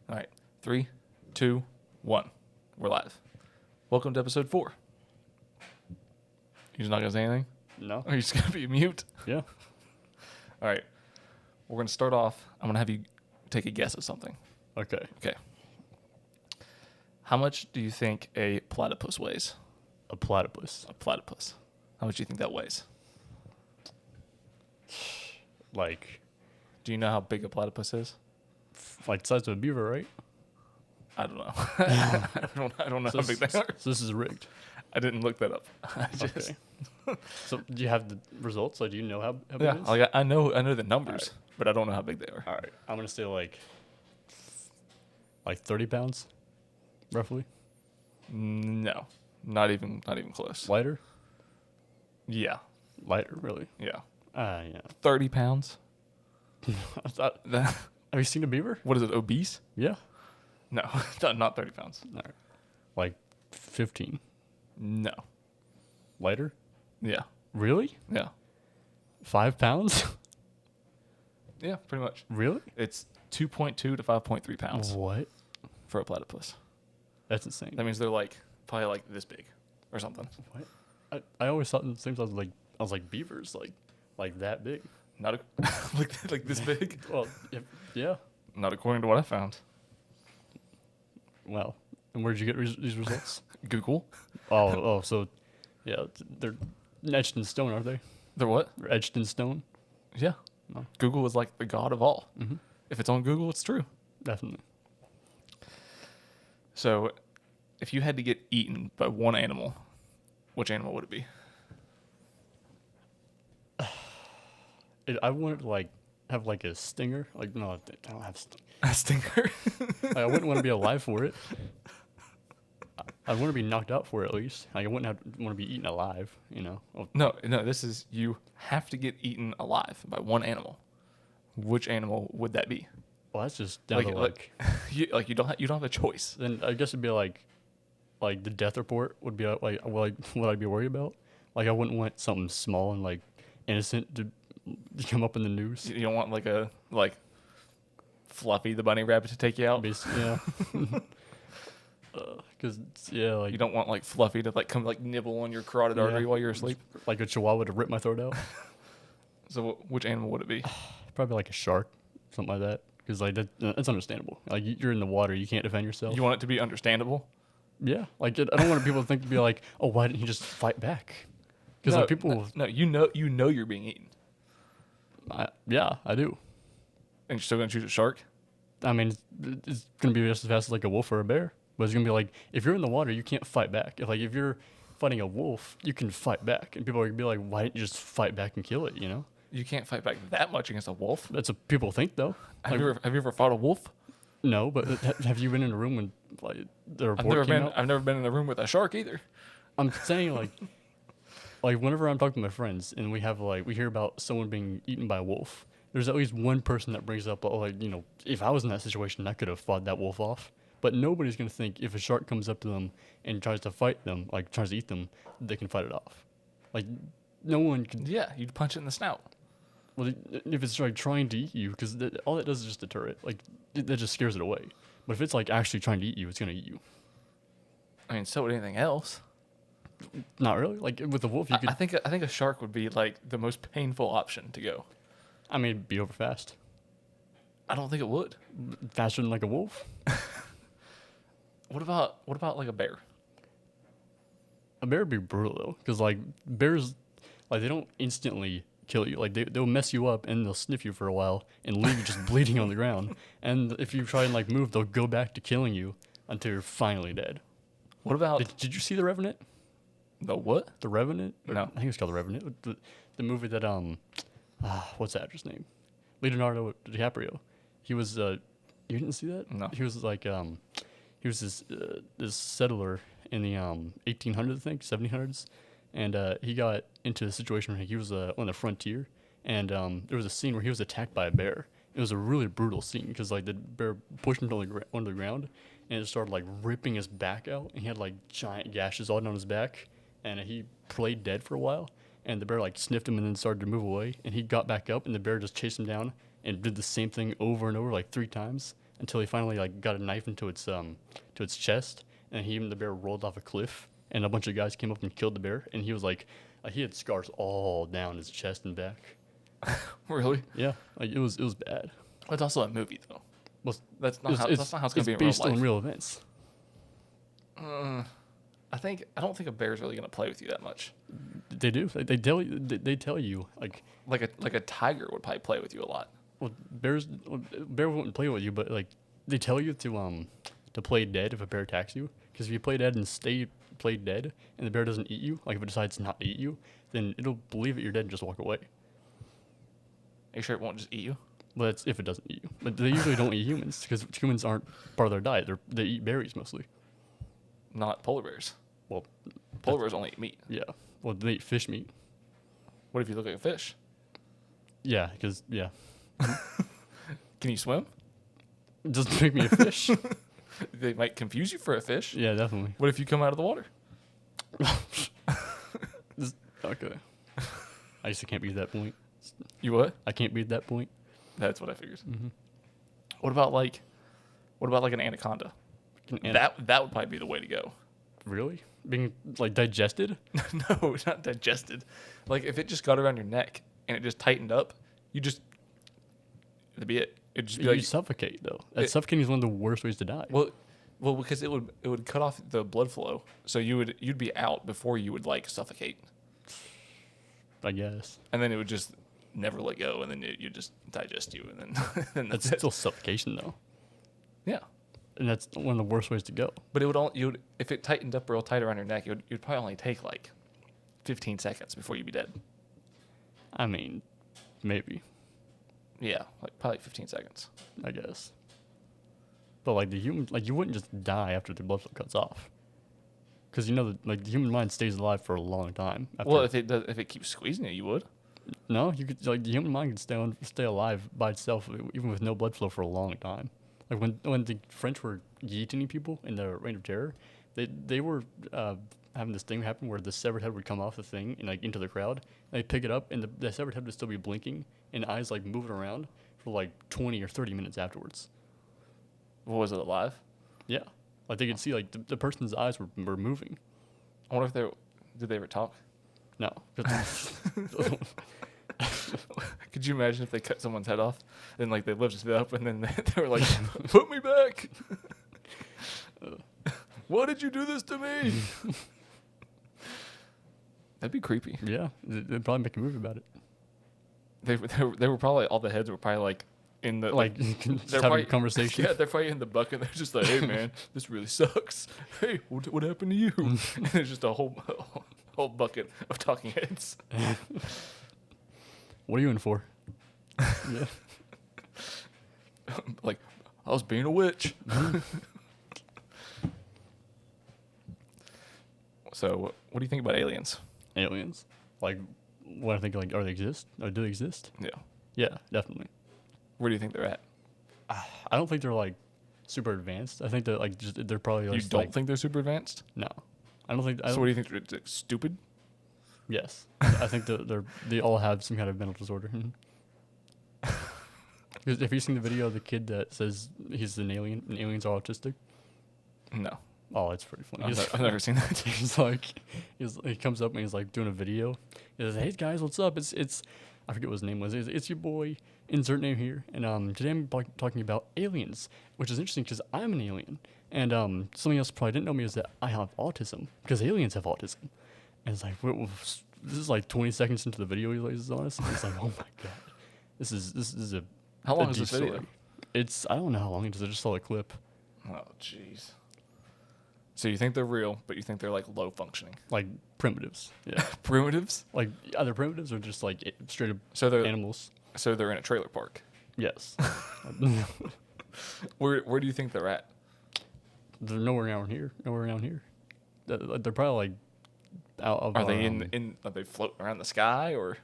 All right. 3, 2, 1. We're live. Welcome to episode 4. You just not going to say anything? No. Or are you just going to be mute? Yeah. All right. We're going to start off. I'm going to have you take a guess at something. Okay. Okay. How much do you think a platypus weighs? A platypus. A platypus. How much do you think that weighs? Like Do you know how big a platypus is? the size of a beaver, right? I don't know. I don't know So how big they are. So this is rigged. I didn't look that up. Okay. So do you have the results? Like, do you know how big Yeah, it is? like I know the numbers, Alright. but I don't know how big they are. All right. I'm gonna say like 30 pounds, roughly. No, not even close. Lighter. Yeah, Lighter, really. yeah. Yeah. 30 pounds. I thought, That, have you seen a beaver? what is it? Obese? Yeah. No, not 30 pounds. All right. Like 15. No. Lighter. Yeah, Really? yeah, 5 pounds? yeah. Pretty much. Really? It's 2.2 to 5.3 pounds What? for a platypus. That's insane. That means they're like probably like this big or something. What? I always thought the same size I was like beavers, like that big. Not like this big. Well, yeah. Not according to what I found. Well, and where'd you get these results? Google. So, yeah, they're etched in stone, aren't they? They're what? They're etched in stone. Yeah. Oh. Google is like the god of all. Mm-hmm. If it's on Google, it's true. Definitely. So, if you had to get eaten by one animal, which animal would it be? I wanted to have a stinger. Like, no, I don't have stinger. A stinger. I wouldn't want to be alive for it. I want to be knocked out for it at least. I wouldn't want to be eaten alive. Oh, No. This is you have to get eaten alive by one animal. Which animal would that be? well, that's just down to You don't have a choice. Then I guess it'd be like the death report would be what I'd be worried about. Like, I wouldn't want something small and innocent to come up in the news. You don't want like Fluffy the bunny rabbit to take you out. Yeah. Because yeah, You don't want like Fluffy to come nibble on your carotid artery while you're asleep. like a chihuahua to rip my throat out. So which animal would it be? Probably like a shark, something like that. Because that's understandable. Like, you're in the water, you can't defend yourself. You want it to be understandable? Yeah. Like, I don't want people to think to be like, oh, why didn't he just fight back? Because people. No, you know you're being eaten, Yeah, I do. and you're still gonna choose a shark. I mean, it's gonna be just as fast as like a wolf or a bear. But it's gonna be like, if you're in the water, you can't fight back. If you're fighting a wolf, you can fight back, and people are gonna be like, why didn't you just fight back and kill it? You can't fight back that much against a wolf. That's what people think, though. Have you ever fought a wolf? No, but have you been in a room when the report came out? I've never been in a room with a shark either. I'm saying whenever I'm talking to my friends and we hear about someone being eaten by a wolf, there's at least one person that brings up, if I was in that situation, I could have fought that wolf off. But nobody's gonna think if a shark comes up to them and tries to fight them, tries to eat them, they can fight it off. Like, no one can. Yeah, you'd punch it in the snout. Well, if it's trying to eat you, because all it does is just deter it. That just scares it away. But if it's actually trying to eat you, it's gonna eat you. I mean, so would anything else. Not really. Like, with the wolf, you could. I think a shark would be the most painful option to go. I mean, it'd be over fast. I don't think it would. Faster than a wolf. What about like a bear? A bear would be brutal though, because bears, they don't instantly kill you. They'll mess you up and they'll sniff you for a while and leave you just bleeding on the ground. And if you try and move, they'll go back to killing you until you're finally dead. What about Did you see The Revenant? the what? The Revenant? No. I think it's called The Revenant. The movie that what's the actor's name? Leonardo DiCaprio. He was you didn't see that? No. He was he was this settler in the 1800s, I think, 1700s, and he got into a situation where he was on the frontier, and there was a scene where he was attacked by a bear. It was a really brutal scene because the bear pushed him onto the ground, and it started ripping his back out, and he had giant gashes all down his back, and he played dead for a while. And the bear sniffed him and then started to move away, and he got back up, and the bear just chased him down and did the same thing over and over 3 times until he finally like got a knife into its chest, and the bear rolled off a cliff, and a bunch of guys came up and killed the bear, and he was like he had scars all down his chest and back. Really? Yeah, like it was bad. It's also a movie though. Well, That's not how it's going to be in real based life. on real events. I don't think a bear's really going to play with you that much. They do. They tell you Like a tiger would probably play with you a lot. well, bear won't play with you, but like they tell you to play dead if a bear attacks you. Because if you play dead and play dead, and the bear doesn't eat you, like if it decides not to eat you, then it'll believe that you're dead and just walk away. Are you sure it won't just eat you? Well, that's if it doesn't eat you. But they usually don't eat humans because humans aren't part of their diet. They eat berries mostly. Not polar bears. Well, Polar bears only eat meat. yeah. Well, they eat fish meat. What if you look like a fish? Yeah, because yeah, Can you swim? it doesn't make me a fish. They might confuse you for a fish. Yeah, definitely. What if you come out of the water? Okay. I just can't beat that point. You what? I can't beat that point. That's what I figured. Mm-hmm. What about like an anaconda? That would probably be the way to go. Really? Being like digested? No, it's not digested. Like if it just got around your neck and it just tightened up, that'd be it. It'd just be You like suffocate though. Suffocating is one of the worst ways to die. well, because it would cut off the blood flow, so you'd be out before you would like suffocate, I guess. and then it would just never let go, and then you just digest you, and then then That's that's it. still suffocation though. Yeah. And that's one of the worst ways to go. But if it tightened up real tight around your neck, you'd probably only take like 15 seconds before you'd be dead. I mean, maybe, Yeah, like probably 15 seconds. I guess. But like you wouldn't just die after the blood flow cuts off. Because the human mind stays alive for a long time. Well, if it keeps squeezing you would. No, you could the human mind can stay alive by itself even with no blood flow for a long time. Like when the French were guillotining people in the Reign of Terror, they were having this thing happen where the severed head would come off the thing and like into the crowd. And they pick it up and the severed head would still be blinking and eyes like moving around for like 20 or 30 minutes afterwards. What was it, alive? Yeah, like they could see like the person's eyes were moving. I wonder if did they ever talk? No. Could you imagine if they cut someone's head off and like they lifted it up and then they were like, "Put me back! Why did you do this to me?" That'd be creepy. Yeah, they'd probably make a movie about it. They were probably all the heads were probably like in the Like just having a conversation. Yeah, they're probably in the bucket. They're just like, "Hey man, this really sucks. Hey, what happened to you?" And there's just a whole bucket of talking heads. What are you in for? Yeah. Like, I was being a witch. So, what do you think about aliens? Aliens. Like, what I think, like, are they exist? Or do they exist? Yeah. Yeah, definitely. Where do you think they're at? I don't think they're, like, super advanced. I think they're, like, they're probably, like, You don't think they're super advanced? No. I don't think, So, what do you think? They're stupid? yes. I think they all have some kind of mental disorder. Because if you've seen the video of the kid that says he's an alien and aliens are autistic, No. oh, it's pretty funny. I've never seen that. He comes up and he's like doing a video. He says, "Hey guys, what's up? It's I forget what his name was. It's your boy. Insert name here. And today I'm talking about aliens, which is interesting because I'm an alien. And something else probably didn't know me is that I have autism because aliens have autism. And it's like this is like 20 seconds into the video he lays on us. And it's like, oh my god, this is a How long a is this deep video? story. It's I don't know how long it is. I just saw a clip. Oh, jeez. So you think they're real, but you think they're like low functioning, Like primitives. Yeah. primitives? Like either primitives or just like straight up So they're animals. So they're in a trailer park. Yes. Where do you think they're at? They're nowhere around here. Nowhere around here. They're probably like out of. Are they are they floating around the sky or?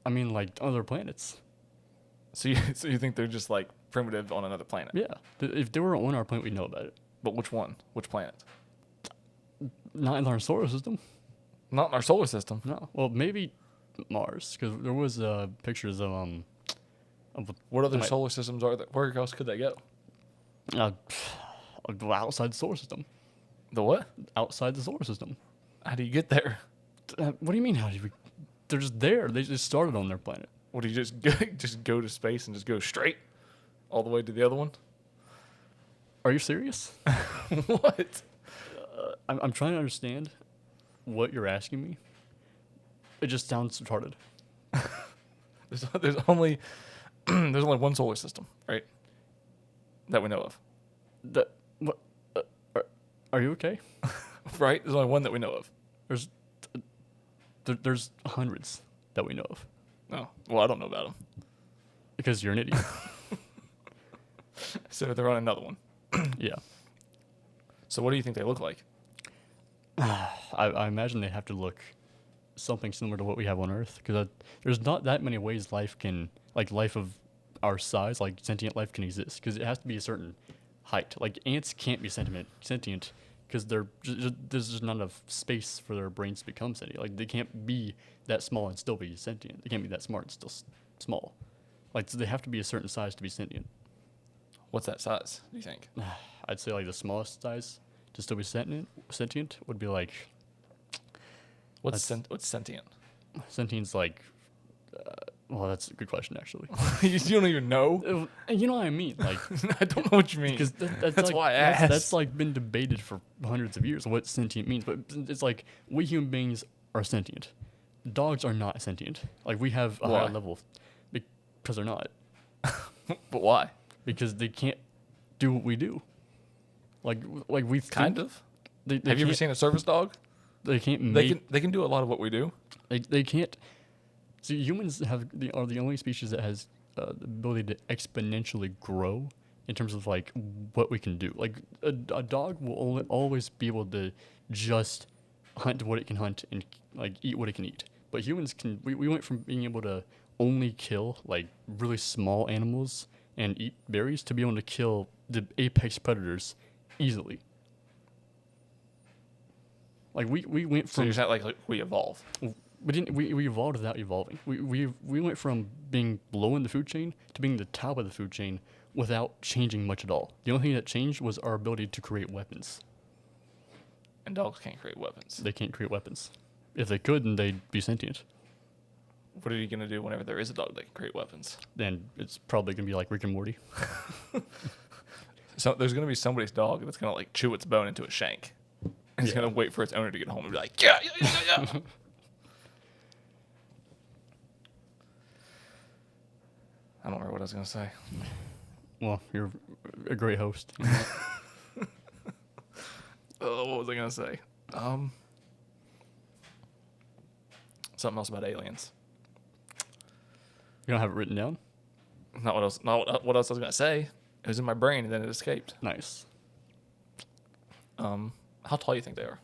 I mean, like other planets. So you think they're just like primitive on another planet? Yeah. If they were on our planet, we'd know about it. But which one? Which planet? Not in our solar system. Not in our solar system. No. Well, maybe Mars, because there was pictures of What other might- solar systems are there? Where else could they go? Uh, outside the solar system. The what? Outside the solar system. How do you get there? What do you mean? How do we? They're just there. They just started on their planet. What do you just go to space and just go straight all the way to the other one? Are you serious? What? I'm trying to understand what you're asking me. It just sounds retarded. There's only there's only one solar system, right? That we know of, That what? Are you okay? right? There's only one that we know of. There's there's hundreds that we know of No, well, I don't know about them. because you're an idiot. So they're on another one. Yeah. So what do you think they look like? I imagine they have to look something similar to what we have on Earth, because there's not that many ways life can, like life of our size, like sentient life can exist, because it has to be a certain height. Like ants can't be sentient because there's just not enough space for their brains to become sentient. Like they can't be that small and still be sentient. They can't be that smart and still small. Like so they have to be a certain size to be sentient. What's that size, do you think? I'd say like the smallest size to still be sentient would be like What's sentient? sentient's like. Well, that's a good question actually. You don't even know? You know what I mean? Like, I don't know what you mean. because that's That's like, why I asked. That's like been debated for hundreds of years what sentient means. But it's like we human beings are sentient. Dogs are not sentient. Like we have a Why? higher level because they're not. But why? Because they can't do what we do. Like we Kind think of. They Have you ever can't- seen a service dog? They can't make. They can do a lot of what we do. They can't. See, humans are the only species that has the ability to exponentially grow in terms of like what we can do. Like a dog will always be able to just hunt what it can hunt and like eat what it can eat. But humans can. We went from being able to only kill like really small animals and eat berries to be able to kill the apex predators easily. Like we went So from. you're not like we evolve. We evolved without evolving. We went from being low in the food chain to being the top of the food chain without changing much at all. The only thing that changed was our ability to create weapons. And dogs can't create weapons. They can't create weapons. If they could, then they'd be sentient. What are you gonna do whenever there is a dog that can create weapons? Then it's probably gonna be like Rick and Morty. So there's gonna be somebody's dog that's gonna like chew its bone into a shank. And it's Yeah. gonna wait for its owner to get home and be like, yeah, yeah, yeah, yeah. I don't remember what I was gonna say. Well, you're a great host. Oh, what was I gonna say? Something else about aliens. You don't have it written down? Not what else. Not what else I was gonna say. It was in my brain and then it escaped. Nice. How tall do you think they are?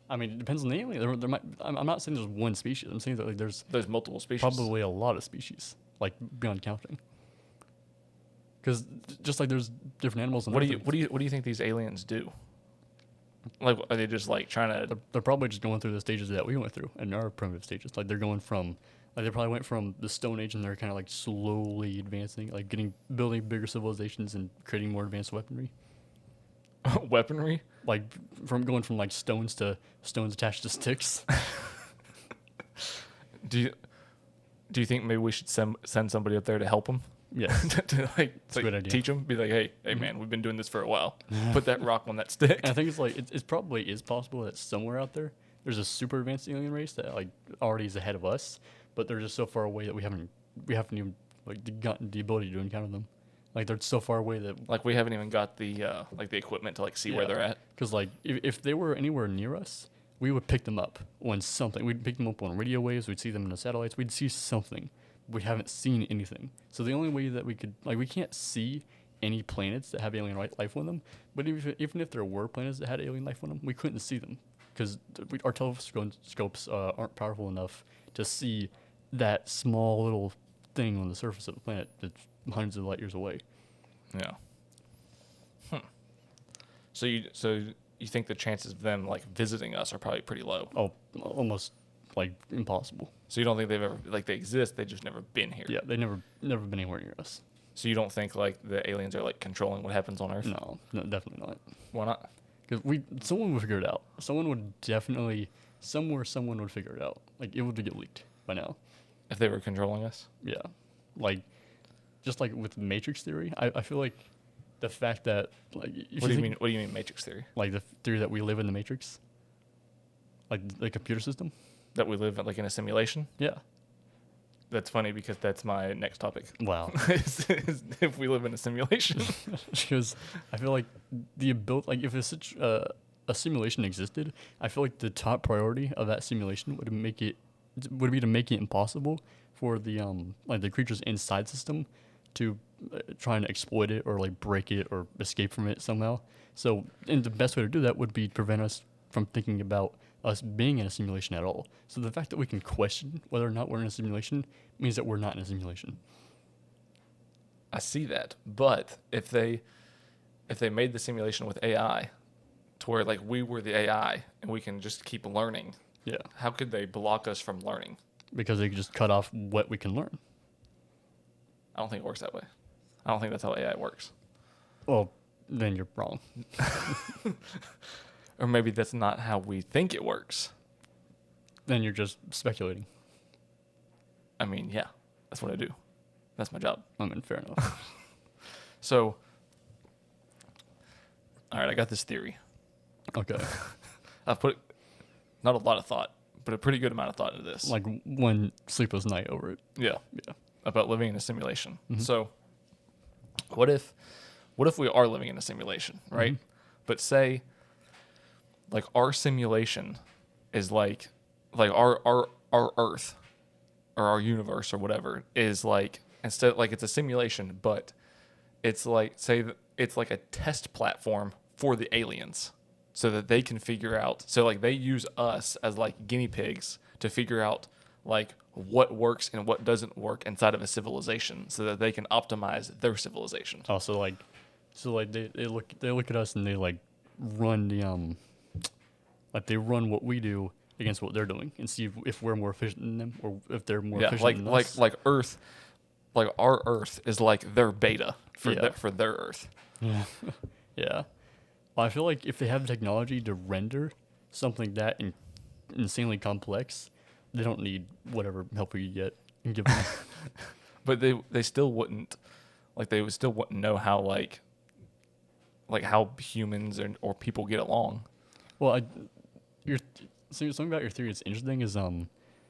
I mean, it depends on the alien. There might. I'm not saying there's one species. I'm saying that like there's There's multiple species. probably a lot of species, like beyond counting. Because just like there's different animals. On What do Earth, you what do you think these aliens do? Like, are they just like trying to? They're probably just going through the stages that we went through in our primitive stages. Like they're going from, like they probably went from the Stone Age and they're kind of like slowly advancing, like building bigger civilizations and creating more advanced weaponry. Weaponry? Like from going from like stones to stones attached to sticks. Do you think maybe we should send somebody up there to help them? Yeah. to like, a good idea. teach them? Be like, hey man, we've been doing this for a while. Put that rock on that stick. And I think it's like it probably is possible that somewhere out there there's a super advanced alien race that like already is ahead of us, but they're just so far away that we haven't even like gotten the ability to encounter them. Like they're so far away that Like we haven't even got the like the equipment to like see where they're at. Because like if they were anywhere near us, we would pick them up on something. We'd pick them up on radio waves. We'd see them in the satellites. We'd see something. We haven't seen anything. So the only way that we could like we can't see any planets that have alien life on them. But even if there were planets that had alien life on them, we couldn't see them because our telescopes aren't powerful enough to see that small little thing on the surface of the planet that's hundreds of light years away. Yeah. So you think the chances of them like visiting us are probably pretty low? Oh, almost like impossible. So you don't think they've ever like they exist? They just never been here. Yeah, they never been anywhere near us. So you don't think like the aliens are like controlling what happens on Earth? No, definitely not. Why not? Because someone would figure it out. Someone would definitely someone would figure it out. Like it would get leaked by now. If they were controlling us? Yeah, like just like with Matrix theory, I feel like the fact that like What do you mean? What do you mean Matrix theory? Like the theory that we live in the Matrix, like the computer system. That we live like in a simulation? Yeah. That's funny because that's my next topic. Wow. is if we live in a simulation. Because I feel like the ability, like if a simulation existed, I feel like the top priority of that simulation would be to make it impossible for the like the creatures inside the system to try and exploit it or like break it or escape from it somehow. So, and the best way to do that would be to prevent us from thinking about us being in a simulation at all. So the fact that we can question whether or not we're in a simulation means that we're not in a simulation. I see that, but if they made the simulation with AI, to where like we were the AI and we can just keep learning, Yeah. how could they block us from learning? Because they could just cut off what we can learn. I don't think it works that way. I don't think that's how AI works. Well, then you're wrong. Or maybe that's not how we think it works. Then you're just speculating. I mean, yeah, that's what I do. That's my job. I mean, fair enough. So, all right, I got this theory. Okay. I've put not a lot of thought, but a pretty good amount of thought into this. Like one sleepless night over it. Yeah. Yeah. About living in a simulation. Mhm. So, what if we are living in a simulation, right? Mhm. But say, like our simulation is like our Earth or our universe or whatever is like instead like it's a simulation, but it's like say that it's like a test platform for the aliens, so that they can figure out. So like they use us as like guinea pigs to figure out like what works and what doesn't work inside of a civilization, so that they can optimize their civilization. Oh, so they look at us and they like run the like they run what we do against what they're doing and see if we're more efficient than them or if they're more efficient than us. Like Earth, like our Earth is like their beta for Yeah. for their Earth. Yeah. Yeah. Well, I feel like if they have technology to render something that insanely complex, they don't need whatever help we get and give them. But they still wouldn't, like they would still wouldn't know how like how humans or people get along. Well, something about your theory that's interesting is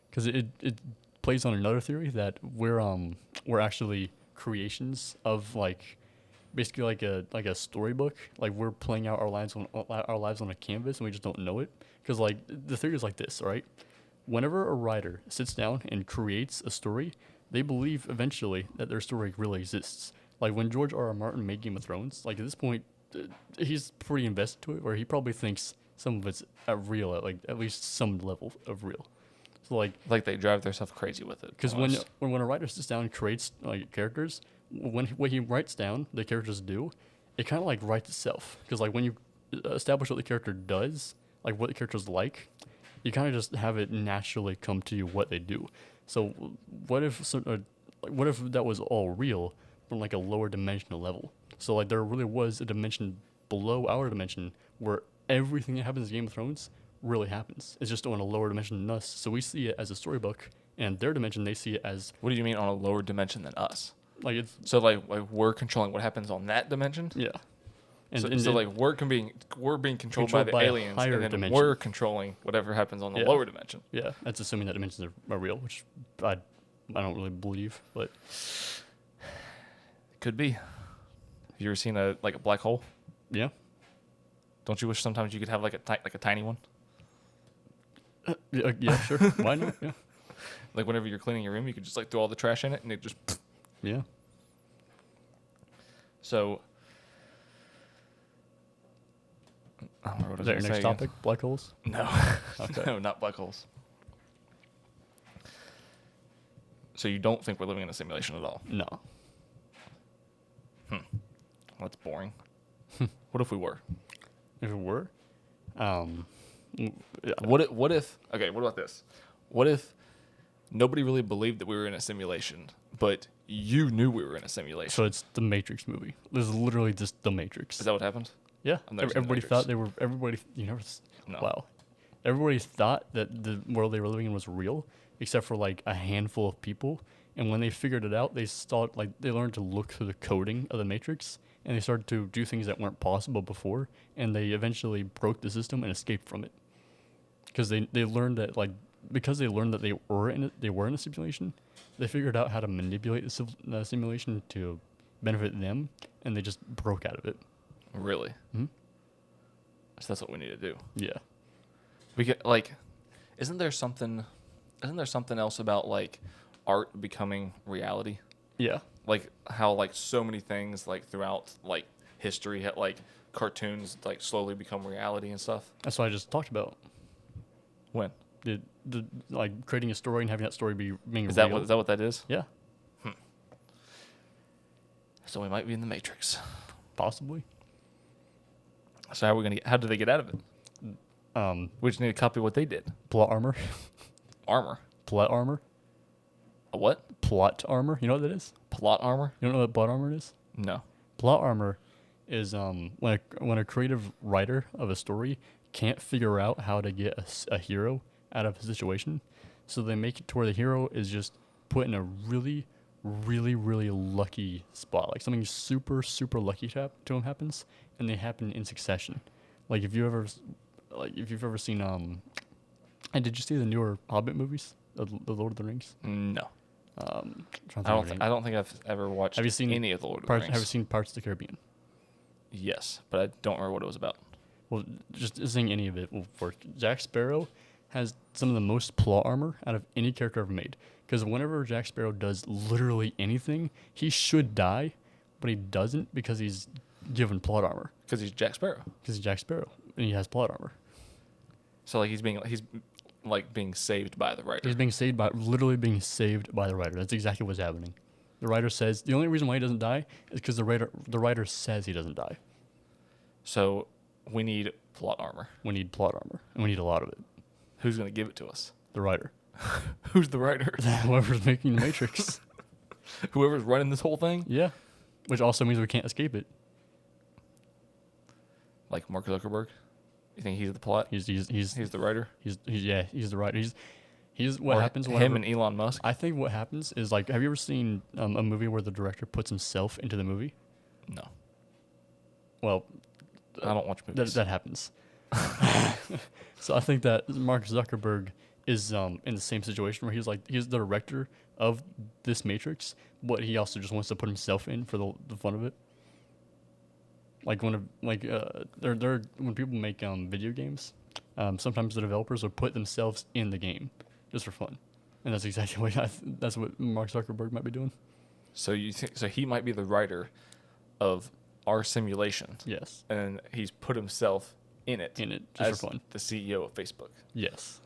because it plays on another theory that we're actually creations of like basically like a storybook. Like we're playing out our lives on a canvas and we just don't know it. Because like the theory is like this, right? Whenever a writer sits down and creates a story, they believe eventually that their story really exists. Like when George R. R. Martin made Game of Thrones, like at this point, he's pretty invested to it, where he probably thinks some of it's real at least some level of real. So like they drive themselves crazy with it. because when a writer sits down and creates like characters, when what he writes down the characters do, it kind of like writes itself. Because like when you establish what the character does, like what the character's like, you kind of just have it naturally come to you what they do. So what if that was all real from like a lower dimensional level? So like there really was a dimension below our dimension where everything that happens in Game of Thrones really happens. It's just on a lower dimension than us. So we see it as a storybook, and their dimension they see it as. What do you mean on a lower dimension than us? Like it's So like we're controlling what happens on that dimension. yeah. So like we're being controlled by the a aliens, higher and then dimension. we're controlling whatever happens on the Yeah. lower dimension. Yeah, that's assuming that dimensions are real, which I don't really believe, but Could be. Have you ever seen a black hole? yeah. Don't you wish sometimes you could have like a tiny one? Yeah, sure. Why not? Yeah. Like whenever you're cleaning your room, you could just like throw all the trash in it, and it just. Yeah. So. I don't remember what I Is was that your gonna next say topic? Black holes? again. No, Okay. no, not black holes. So you don't think we're living in a simulation at all? No. Well, that's boring. What if we were? If it were, yeah. What if? Okay, what about this? What if nobody really believed that we were in a simulation, but you knew we were in a simulation. So it's the Matrix movie. This is literally just the Matrix. Is that what happened? Yeah. I've never seen The Everybody Matrix. thought they were. Everybody. You never. No. Wow. Everybody thought that the world they were living in was real, except for like a handful of people. And when they figured it out, they learned to look through the coding of the Matrix, and they started to do things that weren't possible before, and they eventually broke the system and escaped from it. Because they learned that they were in a simulation, they figured out how to manipulate the simulation to benefit them, and they just broke out of it. Really? Hmm? So that's what we need to do. Yeah. We get like, isn't there something else about like art becoming reality? Yeah. Like how like so many things like throughout like history had like cartoons like slowly become reality and stuff. That's what I just talked about. When? The like creating a story and having that story being Is real. that what that is? Yeah. So we might be in the Matrix. Possibly. So how do they get out of it? We just need to copy what they did. Plot armor. Armor. Plot armor. A what? Plot armor. You know what that is? Plot armor? You don't know what plot armor is? No. Plot armor is when a creative writer of a story can't figure out how to get a hero out of a situation, so they make it to where the hero is just put in a really, really, really lucky spot. Like something super, super lucky to him happens, and they happen in succession. Like if you've ever seen and did you see the newer Hobbit movies, the Lord of the Rings? No. I I don't think I've ever watched Have you seen any of the Lord of the Rings. Have you seen Parts of the Caribbean? Yes, but I don't remember what it was about. Well, just saying any of it will work. Jack Sparrow has some of the most plot armor out of any character ever made. Because whenever Jack Sparrow does literally anything, he should die, but he doesn't because he's given plot armor. Because he's Jack Sparrow. Because he's Jack Sparrow, and he has plot armor. So like he's being saved by the writer. He's literally being saved by the writer. That's exactly what's happening. The writer says the only reason why he doesn't die is because the writer says he doesn't die. So we need plot armor. We need plot armor, and we need a lot of it. Who's going to give it to us? The writer. Who's the writer? Whoever's making the Matrix. Whoever's running this whole thing? Yeah. Which also means we can't escape it. Like Mark Zuckerberg? You think he's the plot? He's the writer? He's the writer. He's what Or happens him whenever, and Elon Musk? I think what happens is like, have you ever seen a movie where the director puts himself into the movie? No. Well, I don't watch movies. that happens. So I think that Mark Zuckerberg is in the same situation where he's the director of this Matrix, but he also just wants to put himself in for the fun of it. Like when people make video games, sometimes the developers will put themselves in the game just for fun, and that's exactly that's what Mark Zuckerberg might be doing. So you think he might be the writer of our simulation? Yes, and he's put himself in it just as for fun. The CEO of Facebook. Yes,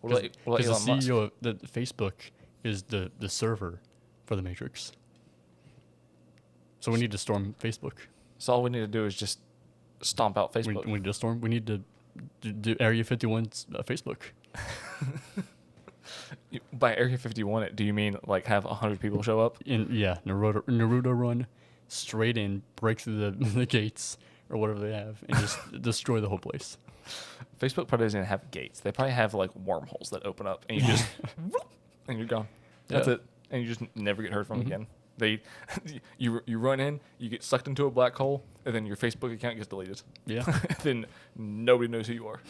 What about because the Elon Musk? CEO of the Facebook is the server for the Matrix. So we need to storm Facebook. So all we need to do is just stomp out Facebook. We need to storm. We need to do Area 51's Facebook. By Area 51, do you mean like have 100 people show up? Naruto run straight in, break through the gates or whatever they have, and just destroy the whole place. Facebook probably doesn't even have gates. They probably have like wormholes that open up, and you just and you're gone. That's it, and you just never get heard from again. You run in, you get sucked into a black hole, and then your Facebook account gets deleted. Yeah. Then nobody knows who you are.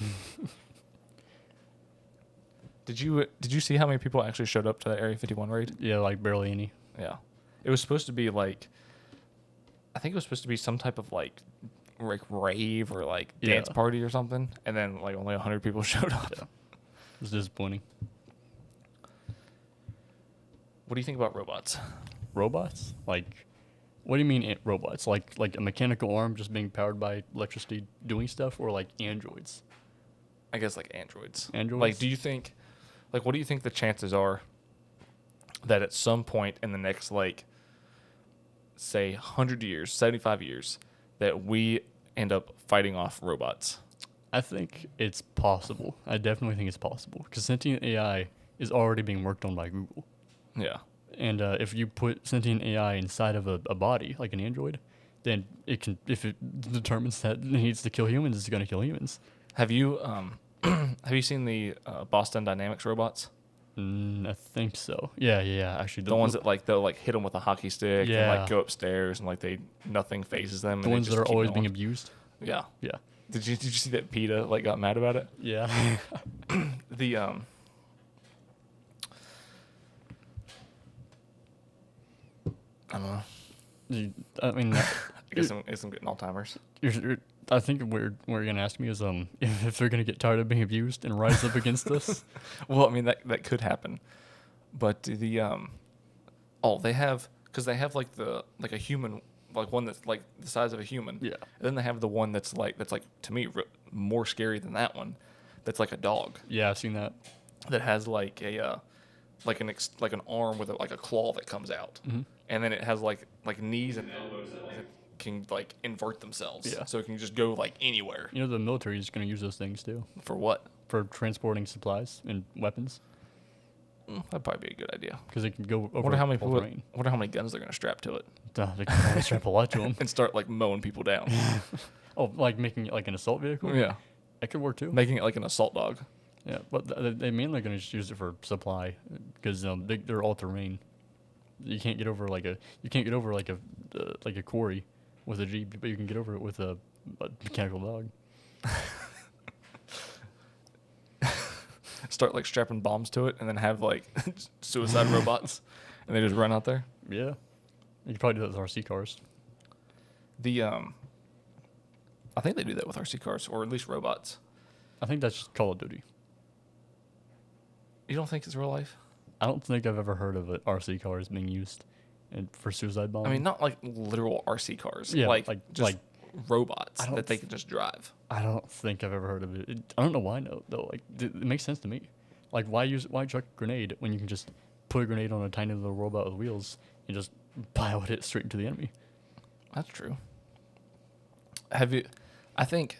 Did you see how many people actually showed up to that Area 51 raid? Yeah, like barely any. Yeah. It was supposed to be like, I think it was supposed to be some type of like rave or like dance party or something, and then like only 100 people showed up. Yeah. It was disappointing. What do you think about robots? Robots? Like, what do you mean robots? Like a mechanical arm just being powered by electricity doing stuff, or like androids? I guess like androids. Androids? Like, what do you think the chances are that at some point in the next, like, say 100 years, 75 years, that we end up fighting off robots? I think it's possible. I definitely think it's possible. Because sentient AI is already being worked on by Google. Yeah. And if you put sentient AI inside of a body, like an android, then it can, if it determines that it needs to kill humans, it's going to kill humans. Have you have you seen the Boston Dynamics robots? I think so. Yeah. Actually, The ones that like they'll like hit them with a hockey stick and Yeah. like go upstairs and like nothing phases them. the and they ones that just are keep always going. being abused. Yeah. Yeah. Did you see that PETA like got mad about it? Yeah. The I don't know. I mean, I guess I'm getting Alzheimer's. I think what you're gonna ask me is if they're gonna get tired of being abused and rise up against us. Well, I mean that could happen, but they have like a human, like one that's like the size of a human. Yeah. And then they have the one that's like to me more scary than that one. That's like a dog Yeah, I've seen that. that has like a like an arm with like a claw that comes out, and then it has like knees and elbows that can like invert themselves. Yeah. So it can just go like anywhere. You know, the military is gonna use those things too For what? for transporting supplies and weapons That'd probably be a good idea. because it can go over Wonder how many all people. terrain. Wonder how many guns they're gonna strap to it They can probably strap a lot to them. and start like mowing people down. Oh, like making it like an assault vehicle. Yeah, That could work too. making it like an assault dog. Yeah, but they mainly going to just use it for supply because they're all terrain. You can't get over like a quarry with a jeep, but you can get over it with a mechanical dog. Start like strapping bombs to it, and then have like suicide robots, and they just run out there. Yeah, you could probably do that with RC cars. I think they do that with RC cars, or at least robots. I think that's just Call of Duty. You don't think it's real life? I don't think I've ever heard of an RC cars being used for suicide bombing. I mean, not like literal RC cars. Yeah, like like- just robots I don't that they can just drive. I don't think I've ever heard of it. I don't know why though. Like it makes sense to me. Like why chuck a grenade when you can just put a grenade on a tiny little robot with wheels and just pilot it straight into the enemy? That's true. Have you? I think.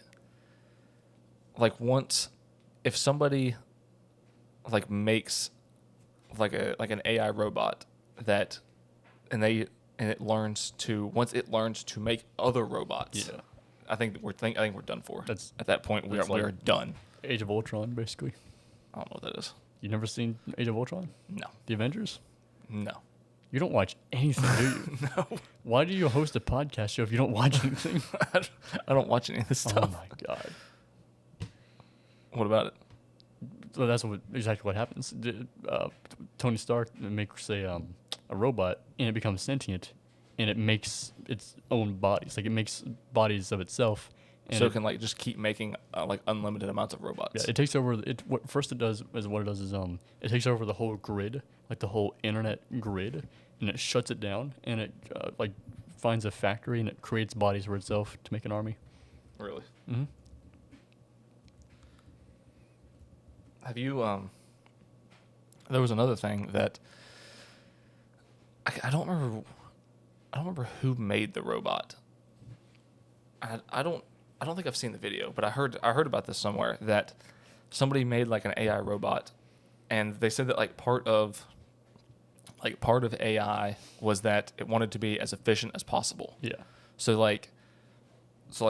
Like once, if somebody, like makes, like an AI robot that, and it learns to once it learns to make other robots. Yeah. I think we're done for. That's- At that point we that's are like- done. Age of Ultron, basically. I don't know what that is. You never seen Age of Ultron? No. The Avengers? No. You don't watch anything, do you? No. Why do you host a podcast show if you don't watch anything? I don't watch any of this Oh stuff. my god. What about it? So that's exactly what happens. Tony Stark makes a robot and it becomes sentient, and it makes its own bodies. Like it makes bodies of itself. And So it can like just keep making like unlimited amounts of robots. yeah, it takes over. What first it does is it takes over the whole grid, like the whole internet grid, and it shuts it down, and it like finds a factory and it creates bodies for itself to make an army. Really? Mm-hmm. Have you there was another thing that I don't remember who made the robot. I don't think I've seen the video, but I heard about this somewhere that somebody made like an AI robot, and they said that like part of AI was that it wanted to be as efficient as possible. Yeah. So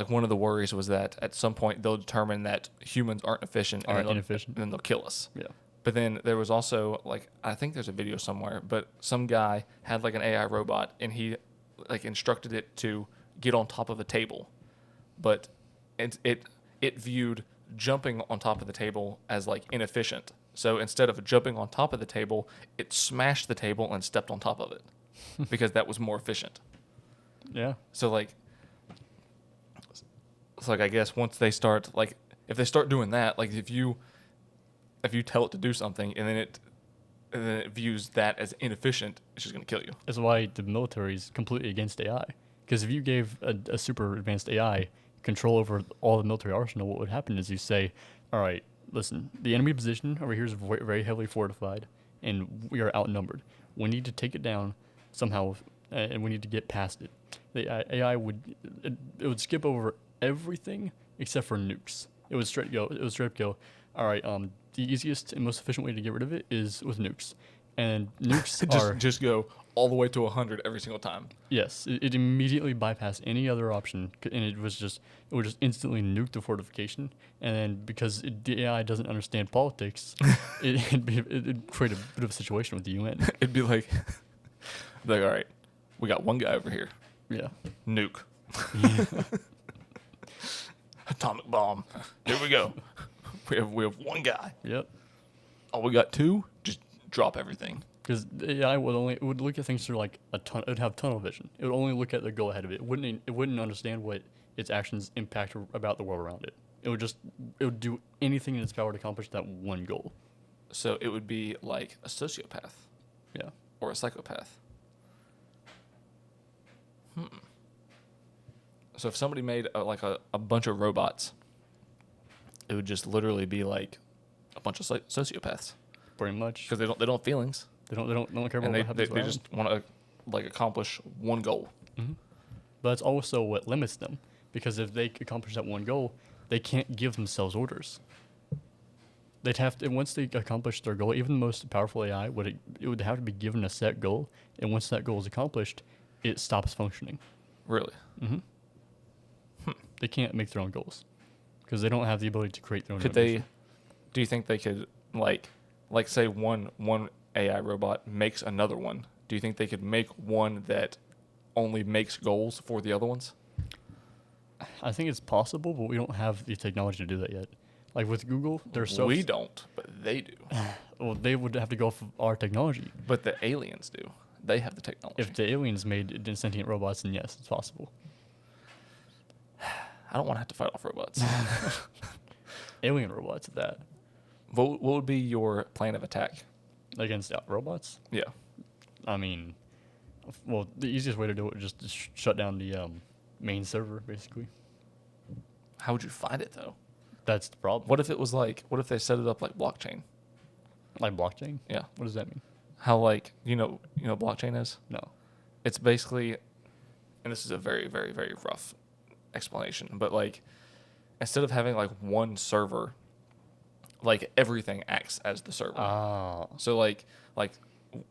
one of the worries was that at some point they'll determine that humans aren't efficient Inefficient. and then they'll kill us. Yeah. But then there was also like I think there's a video somewhere, but some guy had like an AI robot and he like instructed it to get on top of a table, but it viewed jumping on top of the table as like inefficient. So instead of jumping on top of the table, it smashed the table and stepped on top of it because that was more efficient. Yeah. So like I guess once they start like if they start doing that, like if you tell it to do something and then it views that as inefficient, it's just gonna kill you. That's why the military is completely against AI. Because if you gave a super advanced AI control over all the military arsenal, what would happen is you say, all right, listen, the enemy position over here is very heavily fortified, and we are outnumbered. We need to take it down somehow, and we need to get past it. The AI would skip over everything except for nukes. It would straight go. All right, the easiest and most efficient way to get rid of it is with nukes. And nukes are just go all the way to 100 every single time. yes, it immediately bypassed any other option, and it would just instantly nuke the fortification. And then because the AI doesn't understand politics, it'd create a bit of a situation with the UN. It'd be like, all right, we got one guy over here. Yeah. Nuke. Atomic bomb. Here we go. We have one guy. Yep. Oh, we got two? Just drop everything. Because the AI would look at things through like it would have tunnel vision. It would only look at the goal ahead of it. It wouldn't understand what its actions impact about the world around it. It would do anything in its power to accomplish that one goal. So it would be like a sociopath. Yeah. Or a psychopath. So if somebody made a bunch of robots, it would just literally be like a bunch of sociopaths. Pretty much. Because they don't have feelings. They don't care about And what happens they just want to like accomplish one goal. Mm-hmm. But it's also what limits them, because if they accomplish that one goal, they can't give themselves orders. They'd have to, once they accomplish their goal, even the most powerful AI it would have to be given a set goal, and once that goal is accomplished, it stops functioning. Really? Mm-hmm. They can't make their own goals because they don't have the ability to create their own. Could they? Do you think they could like say one AI robot makes another one? Do you think they could make one that only makes goals for the other ones? I think it's possible, but we don't have the technology to do that yet. Like with Google, We don't, but they do. Well, they would have to go off of our technology. But the aliens do. They have the technology. If the aliens made sentient robots, then yes, it's possible. I don't want to have to fight off robots. Alien robots at that. What would be your plan of attack? Against robots? Yeah. I mean, well, the easiest way to do it is just to shut down the main server, basically. How would you find it, though? That's the problem. What if it was like, what if they set it up like blockchain? Like blockchain? Yeah. What does that mean? How like, you know blockchain is? No. It's basically, and this is a very, very, very rough explanation, but like, instead of having like one server, like everything acts as the server. Ah. So like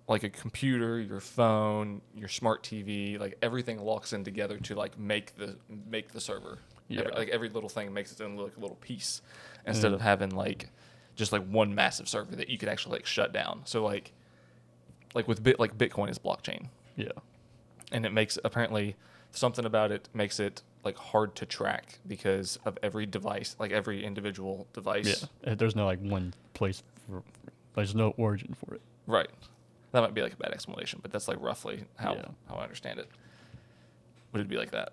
a computer, your phone, your smart TV, like everything locks in together to like make the server. Yeah. Every little thing makes its own like a little piece, instead of having like just like one massive server that you could actually like shut down. So like with Bitcoin is blockchain. Yeah. And it makes, apparently something about it makes it like hard to track because of every device, like every individual device. Yeah. There's no like one place there's no origin for it. Right. That might be like a bad explanation, but that's like roughly how Yeah. I understand it. Would it be like that?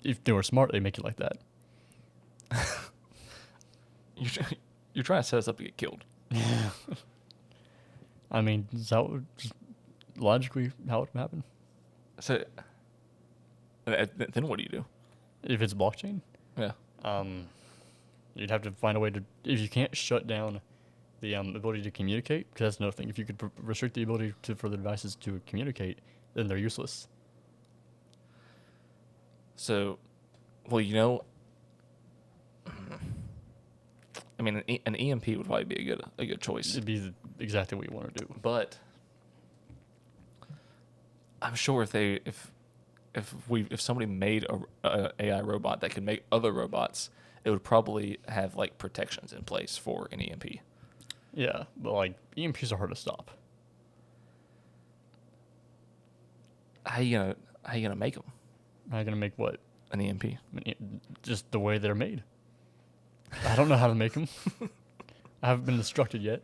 If they were smart, they make it like that. You're trying to set us up to get killed. Yeah. I mean, is that just logically how it would happen? So then what do you do? If it's blockchain, Yeah. you'd have to find a way to. If you can't shut down the ability to communicate, because that's another thing. If you could restrict the ability for the devices to communicate, then they're useless. So, well, I mean, an EMP would probably be a good choice. It'd be exactly what you want to do. But I'm sure if somebody made a AI robot that could make other robots, it would probably have like protections in place for an EMP. Yeah, but like EMPs are hard to stop. How you gonna make them? How are you gonna make what? An EMP? I mean, just the way they're made. I don't know how to make them. I haven't been instructed yet.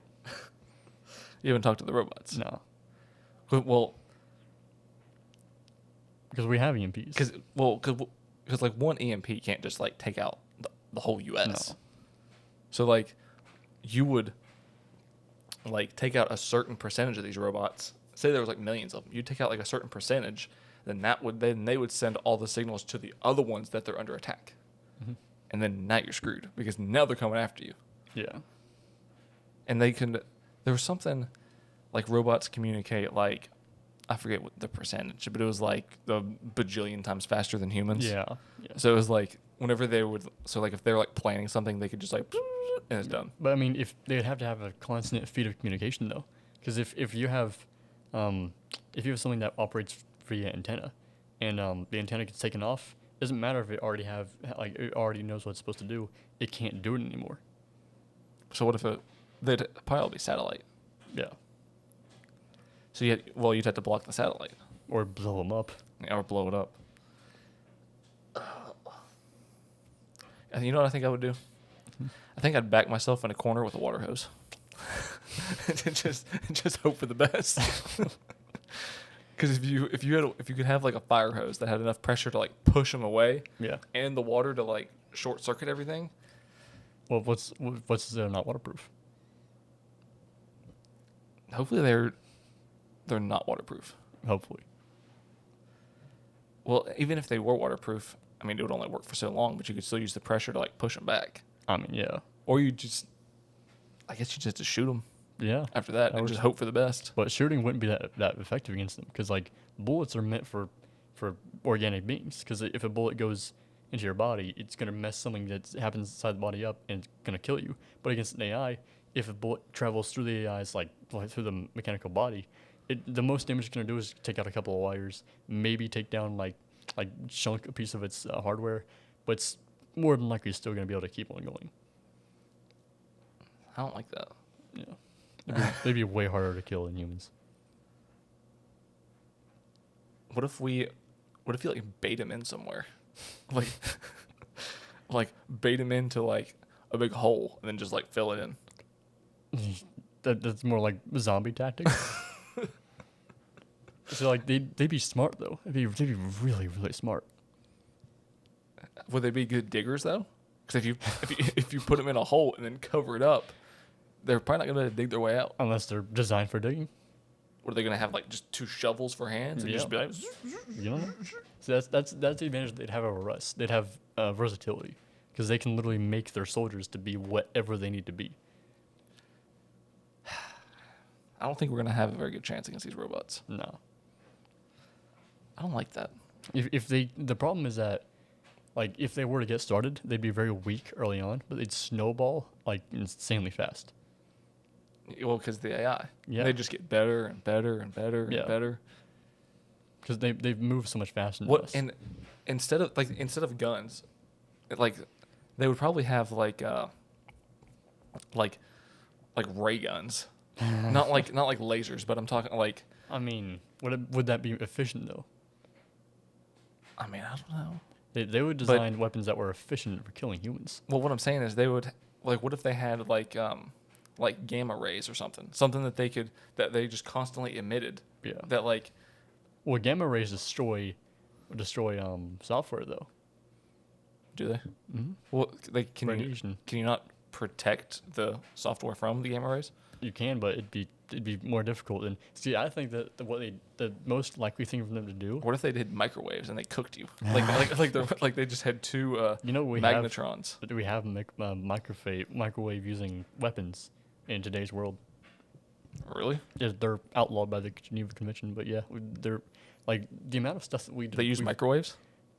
You haven't talked to the robots? No, Well, because we have EMPs. Because like one EMP can't just like take out the whole U.S. No. So like you would like take out a certain percentage of these robots. Say there was like millions of them. You'd take out like a certain percentage, then they would send all the signals to the other ones that they're under attack. Mm-hmm. And then now you're screwed because now they're coming after you. Yeah. And there was something like robots communicate like I forget what the percentage, but it was like a bajillion times faster than humans. Yeah. So it was like whenever they would, so like if they're like planning something, they could just like, and it's done. But I mean, if they'd have to have a constant feed of communication though, because if you have something that operates via antenna, and the antenna gets taken off, it doesn't matter if it already knows what it's supposed to do. It can't do it anymore. So what if they'd probably all be satellite. Yeah. So you'd have to block the satellite. Or blow them up. Yeah, or blow it up. And you know what I think I would do? I think I'd back myself in a corner with a water hose. just hope for the best. Because if you could have like a fire hose that had enough pressure to like push them away, Yeah. and the water to like short circuit everything. Well, what's not waterproof? Hopefully they're not waterproof. Hopefully. Well, even if they were waterproof, I mean, it would only work for so long, but you could still use the pressure to like push them back. I mean, yeah. Or I guess you just have to shoot them Yeah. after that and just hope for the best. But shooting wouldn't be that effective against them because like bullets are meant for organic beings. Because if a bullet goes into your body, it's gonna mess something that happens inside the body up and it's gonna kill you. But against an AI, if a bullet travels through the AI's like through the mechanical body, the most damage it's gonna do is take out a couple of wires, maybe take down like chunk a piece of its hardware, but it's more than likely still gonna be able to keep on going. I don't like that. Yeah. They'd be way harder to kill than humans. What if you like bait him in somewhere, like bait him into like a big hole and then just like fill it in. That's more like zombie tactics. So like they'd be smart though. They'd be really really smart. Would they be good diggers though? Because if you put them in a hole and then cover it up, they're probably not gonna dig their way out. Unless they're designed for digging. What are they gonna have, like just 2 shovels for hands and just be like? You don't know. So that's the advantage they'd have over us. They'd have versatility because they can literally make their soldiers to be whatever they need to be. I don't think we're gonna have a very good chance against these robots. No. I don't like that. The problem is that, like, if they were to get started, they'd be very weak early on, but they'd snowball like insanely fast. Well, because the AI, Yeah. they just get better and better and better and better. Because they move so much faster than What us. and instead of guns, they would probably have like ray guns, not like lasers, but I'm talking like. I mean, would that be efficient though? I mean, I don't know. They would design weapons that were efficient for killing humans. Well, what I'm saying is they would what if they had like gamma rays or something that they just constantly emitted. Yeah. That like. Well, gamma rays destroy software though. Do they? Mm-hmm. Well, can Radiation. you not protect the software from the gamma rays? You can, but it'd be more difficult. And see, I think that the most likely thing for them to do. What if they did microwaves and they cooked you? like they just had 2 magnetrons. We have microwave using weapons in today's world. Really? Yeah, they're outlawed by the Geneva Convention, but yeah, they're like the amount of stuff that we do. They use microwaves?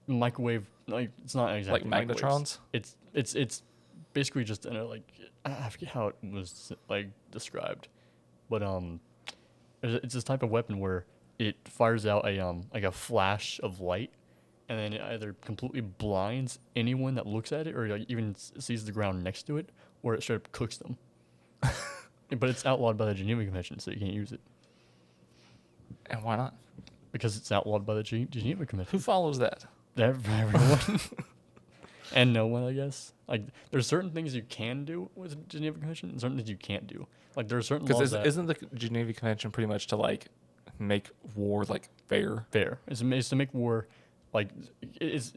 Microwave, like it's not exactly like microwaves. magnetrons? It's basically just I forget how it was like described, but it's this type of weapon where it fires out a flash of light, and then it either completely blinds anyone that looks at it or like even sees the ground next to it, or it straight up cooks them. But it's outlawed by the Geneva Convention, so you can't use it. And why not? Because it's outlawed by the Geneva Convention. Who follows that? Everyone. And no one, I guess. Like, there's certain things you can do with the Geneva Convention and certain things you can't do. Like, there are certain laws that... Isn't the Geneva Convention pretty much to, like, make war, like, fair? Fair. It's to make war, like... It's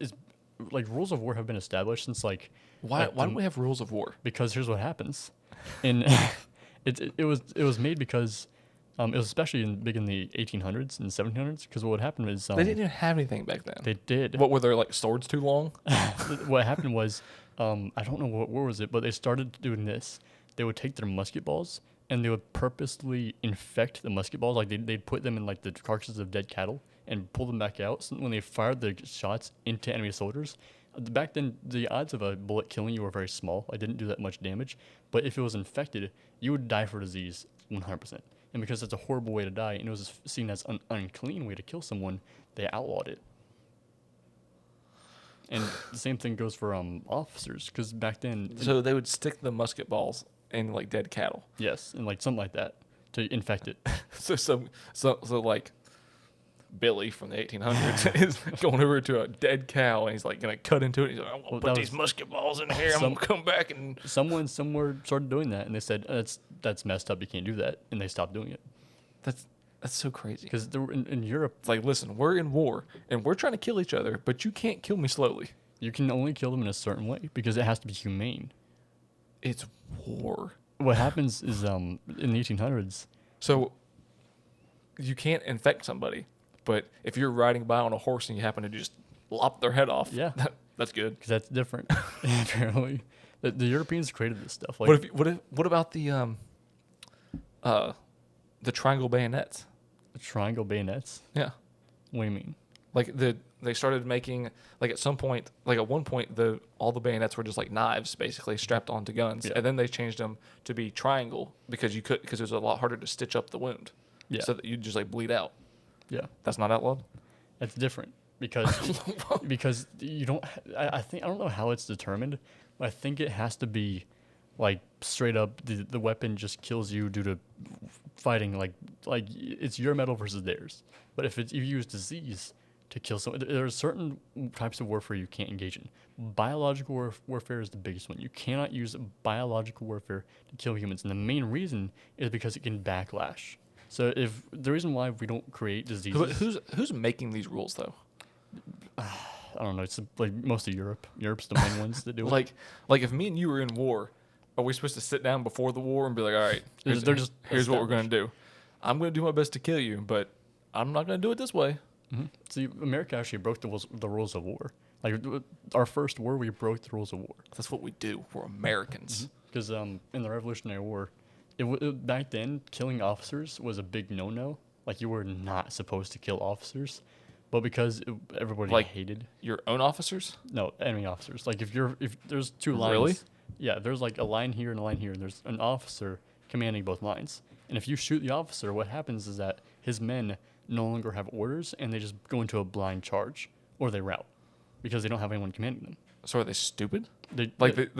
like, rules of war have been established since, like... Why do we have rules of war? Because here's what happens. It was made because it was especially big in the 1800s and 1700s because what would happen is they didn't even have anything back then. They did. What were their like swords too long? What happened was I don't know what war was it, but they started doing this. They would take their musket balls and they would purposely infect the musket balls. Like they'd put them in like the carcasses of dead cattle and pull them back out. So when they fired the shots into enemy soldiers, back then the odds of a bullet killing you were very small. I didn't do that much damage, but if it was infected, you would die for disease 100%. And because it's a horrible way to die, and it was seen as an unclean way to kill someone, they outlawed it. And the same thing goes for officers, because back then... So they would stick the musket balls in, like, dead cattle. Yes, and, like, something like that to infect it. So like, Billy from the 1800s is going over to a dead cow, and he's, like, going to cut into it. He's like, I'm going to put these musket balls in here. I'm going to come back and... Someone somewhere started doing that, and they said, that's messed up. You can't do that. And they stopped doing it. That's so crazy. Because in Europe... It's like, listen, we're in war, and we're trying to kill each other, but you can't kill me slowly. You can only kill them in a certain way, because it has to be humane. It's war. What happens is, in the 1800s... So, you can't infect somebody, but if you're riding by on a horse and you happen to just lop their head off, yeah, that's good. Because that's different, apparently. The Europeans created this stuff. Like, what about the triangle bayonets? The triangle bayonets? Yeah. What do you mean? Like they started making, like, at one point all the bayonets were just like knives basically strapped onto guns, yeah. And then they changed them to be triangle because it was a lot harder to stitch up the wound. Yeah. So that you just like bleed out. Yeah. That's not outlawed? That's different because you don't. I don't know how it's determined, but I think it has to be like straight up the weapon just kills you due to fighting, like it's your metal versus theirs. But if you use disease to kill someone, there are certain types of warfare you can't engage in. Biological warfare is the biggest one. You cannot use biological warfare to kill humans, and the main reason is because it can backlash. So if the reason why we don't create diseases, who's making these rules though? I don't know. It's like most of Europe. Europe's the main ones that do it. Like if me and you were in war, are we supposed to sit down before the war and be like, all right, here's what we're going to do. I'm going to do my best to kill you, but I'm not going to do it this way. Mm-hmm. See, America actually broke the rules of war. Like our first war, we broke the rules of war. That's what we do. We're Americans. Because in the Revolutionary War, back then, killing officers was a big no-no. Like, you were not supposed to kill officers. But because everybody hated... Your own officers? No, enemy officers. Like, if there's two lines... Really? Yeah, there's like a line here and a line here, and there's an officer commanding both lines. And if you shoot the officer, what happens is that his men no longer have orders, and they just go into a blind charge, or they rout, because they don't have anyone commanding them. So are they stupid? They're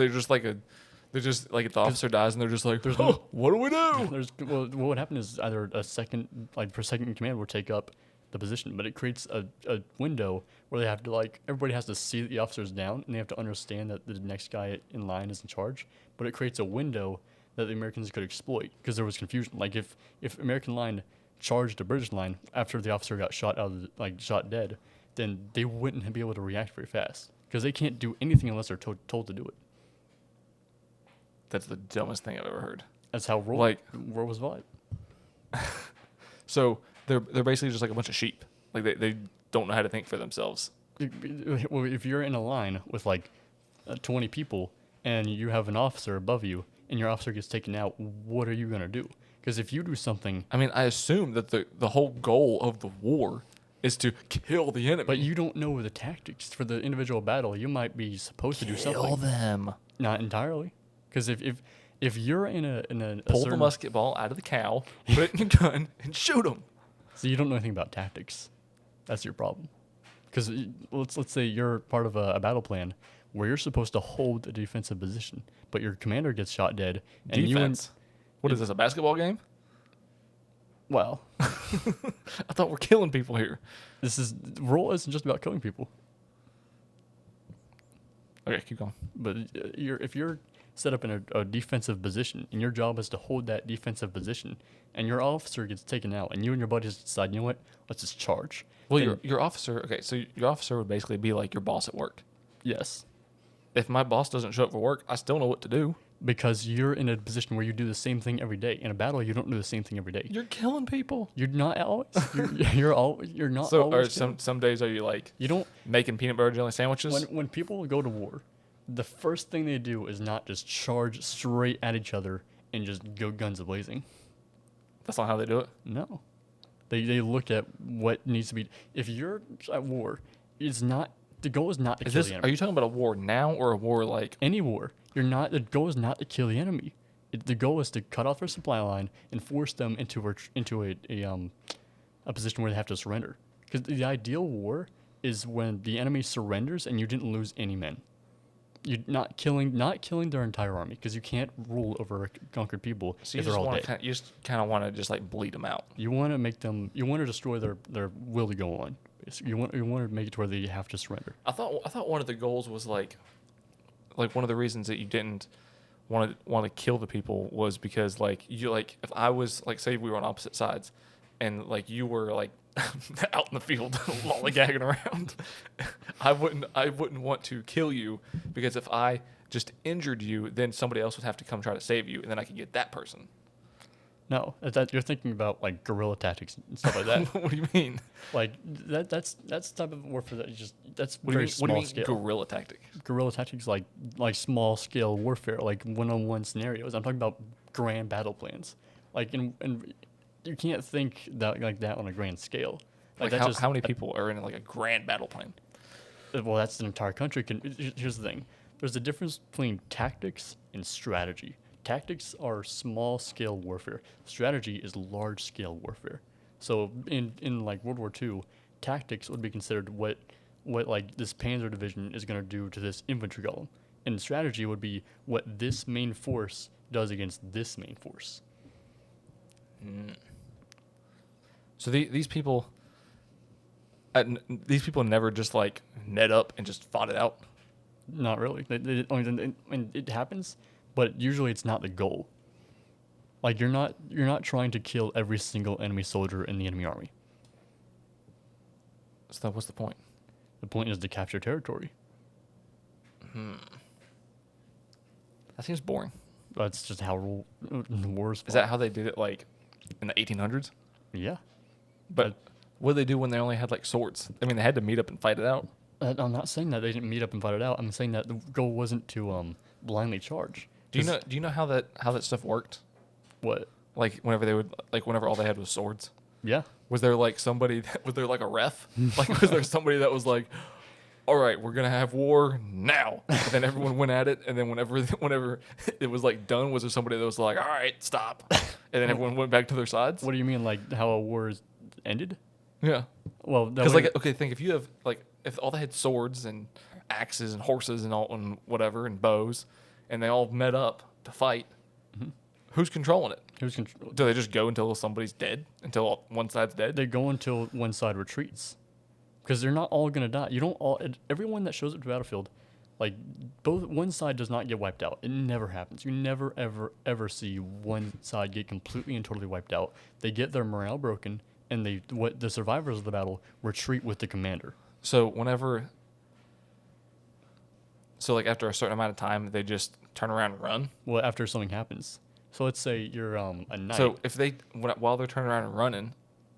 just like if the officer dies and they're just like, what do we do? What would happen is either a second in command will take up the position, but it creates a window where they have to, like, everybody has to see that the officer's down, and they have to understand that the next guy in line is in charge. But it creates a window that the Americans could exploit because there was confusion. Like if American line charged a British line after the officer got shot shot dead, then they wouldn't be able to react very fast because they can't do anything unless they're told to do it. That's the dumbest thing I've ever heard. That's how war was fought. So they're basically just like a bunch of sheep. Like they don't know how to think for themselves. Well, if you're in a line with like 20 people and you have an officer above you and your officer gets taken out, what are you going to do? Because if you do something... I mean, I assume that the whole goal of the war is to kill the enemy. But you don't know the tactics for the individual battle. You might be supposed to do something. Kill them. Not entirely. Because if you're in a pull the musket ball out of the cow, put it in your gun, and shoot them. So you don't know anything about tactics. That's your problem. Because let's say you're part of a battle plan where you're supposed to hold a defensive position, but your commander gets shot dead. And Defense? What is this, a basketball game? Well, I thought we're killing people here. Role isn't just about killing people. Okay, keep going. But if you're set up in a defensive position, and your job is to hold that defensive position, and your officer gets taken out, and you and your buddies decide, you know what, let's just charge. Well, your officer, okay, so your officer would basically be like your boss at work. Yes. If my boss doesn't show up for work, I still know what to do. Because you're in a position where you do the same thing every day. In a battle, you don't do the same thing every day. You're killing people. You're not always. You're not so, always. Or some days are you like making peanut butter jelly sandwiches? When people go to war, the first thing they do is not just charge straight at each other and just go guns a-blazing. That's not how they do it. No. They look at what needs to be. If you're at war, it's not the goal is not to kill the enemy. Are you talking about a war now or a war like Any war? The goal is not to kill the enemy. The goal is to cut off their supply line and force them into a position where they have to surrender. Because the ideal war is when the enemy surrenders and you didn't lose any men. You're not killing their entire army, because you can't rule over conquered people if they're all dead. You just kind of want to just like bleed them out. You want to make them. You want to destroy their will to go on. You want to make it to where they have to surrender. I thought one of the goals was like one of the reasons that you didn't want to kill the people was because like you like if I was like say we were on opposite sides, and like you were like out in the field lollygagging around, I wouldn't want to kill you, because if I just injured you, then somebody else would have to come try to save you, and then I could get that person. No, you're thinking about like guerrilla tactics and stuff like that. What do you mean? Like that's the type of warfare that's What very do small you mean scale. guerrilla tactic? Guerrilla tactics like small scale warfare, like one-on-one scenarios. I'm talking about grand battle plans. Like and you can't think like that on a grand scale. Like how many people are in like a grand battle plan? Well, that's an entire country. Here's the thing. There's a difference between tactics and strategy. Tactics are small-scale warfare. Strategy is large-scale warfare. So in like World War II, tactics would be considered what like this Panzer division is going to do to this infantry column. And strategy would be what this main force does against this main force. So these people never just like met up and just fought it out? Not really. It happens, but usually it's not the goal. Like you're not trying to kill every single enemy soldier in the enemy army. So what's the point? The point is to capture territory. That seems boring. That's just how wars. Is that how they did it like in the 1800s? Yeah. But what did they do when they only had like swords? I mean, they had to meet up and fight it out. I'm not saying that they didn't meet up and fight it out. I'm saying that the goal wasn't to blindly charge. Do you know how that stuff worked? What? Like whenever all they had was swords? Yeah. Was there like a ref? Like was there somebody that was like, all right, we're gonna have war now, and then everyone went at it, and then whenever it was like done, was there somebody that was like, all right, stop, and then everyone went back to their sides? What do you mean, like how a war is ended? Yeah. Well, because like okay, think if you have like if all they had swords and axes and horses and all and whatever and bows, and they all met up to fight, who's controlling it? Do they just go until somebody's dead? Until one side's dead? They go until one side retreats, because they're not all gonna die. You don't all. Everyone that shows up to the battlefield, like one side does not get wiped out. It never happens. You never ever see one side get completely and totally wiped out. They get their morale broken, and the survivors of the battle retreat with the commander. So like after a certain amount of time, they just turn around and run? Well, after something happens. So let's say you're a knight. So if while they're turning around and running,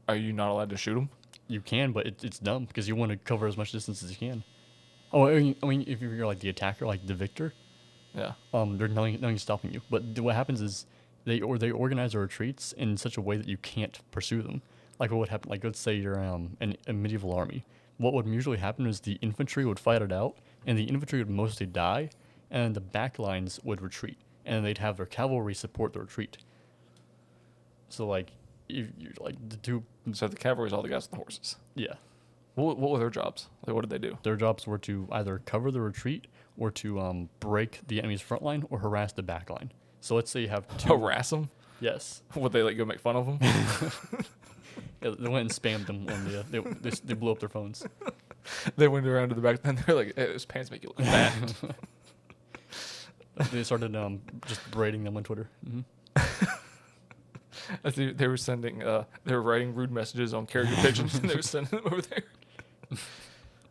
are you not allowed to shoot them? You can, but it's dumb, because you want to cover as much distance as you can. Oh, I mean, if you're like the attacker, like the victor, yeah. There's nothing stopping you. But what happens is they organize their retreats in such a way that you can't pursue them. Like what would happen? Like let's say you're a medieval army. What would usually happen is the infantry would fight it out, and the infantry would mostly die, and the back lines would retreat, and they'd have their cavalry support the retreat. So like, you're like the two. So the cavalry is all the guys with the horses. Yeah. What were their jobs? Like what did they do? Their jobs were to either cover the retreat or to break the enemy's front line or harass the back line. So let's say you have two. Harass them? Yes. Would they like go make fun of them? Yeah, they went and spammed them when they blew up their phones. They went around to the back, and they're like, hey, those pants make you look fat. They started just braiding them on Twitter. I think they were sending, they were writing rude messages on carrier pigeons, and they were sending them over there.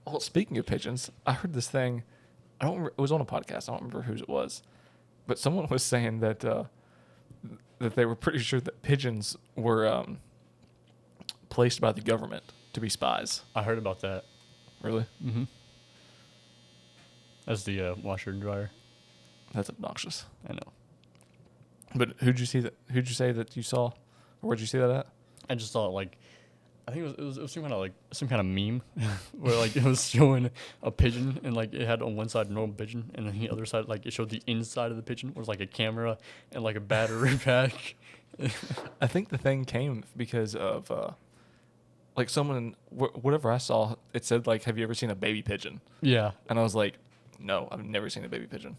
Oh, speaking of pigeons, I heard this thing. I don't remember, it was on a podcast. I don't remember whose it was, but someone was saying that that they were pretty sure that pigeons were placed by the government to be spies. I heard about that. Really? Mm-hmm. As the washer and dryer. That's obnoxious. I know. But Who'd you say that you saw? Or where'd you see that at? I just saw it like, I think it was some kind of meme where like it was showing a pigeon and like it had on one side a normal pigeon and then the other side like it showed the inside of the pigeon was like a camera and like a battery pack. I think the thing came because of like someone whatever I saw. It said like, "Have you ever seen a baby pigeon?" Yeah. And I was like, "No, I've never seen a baby pigeon."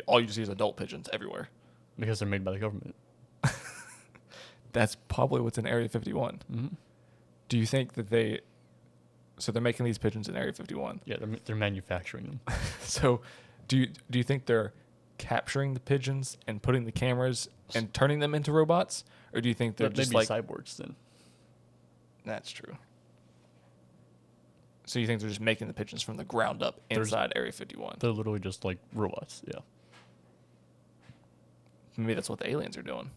All you see is adult pigeons everywhere. Because they're made by the government. That's probably what's in Area 51. Mm-hmm. Do you think that so they're making these pigeons in Area 51? Yeah, they're manufacturing them. So do you think they're capturing the pigeons and putting the cameras and turning them into robots? Or do you think they're They'd just be like... cyborgs then. That's true. So you think they're just making the pigeons from the ground up inside Area 51? They're literally just like robots, yeah. Maybe that's what the aliens are doing.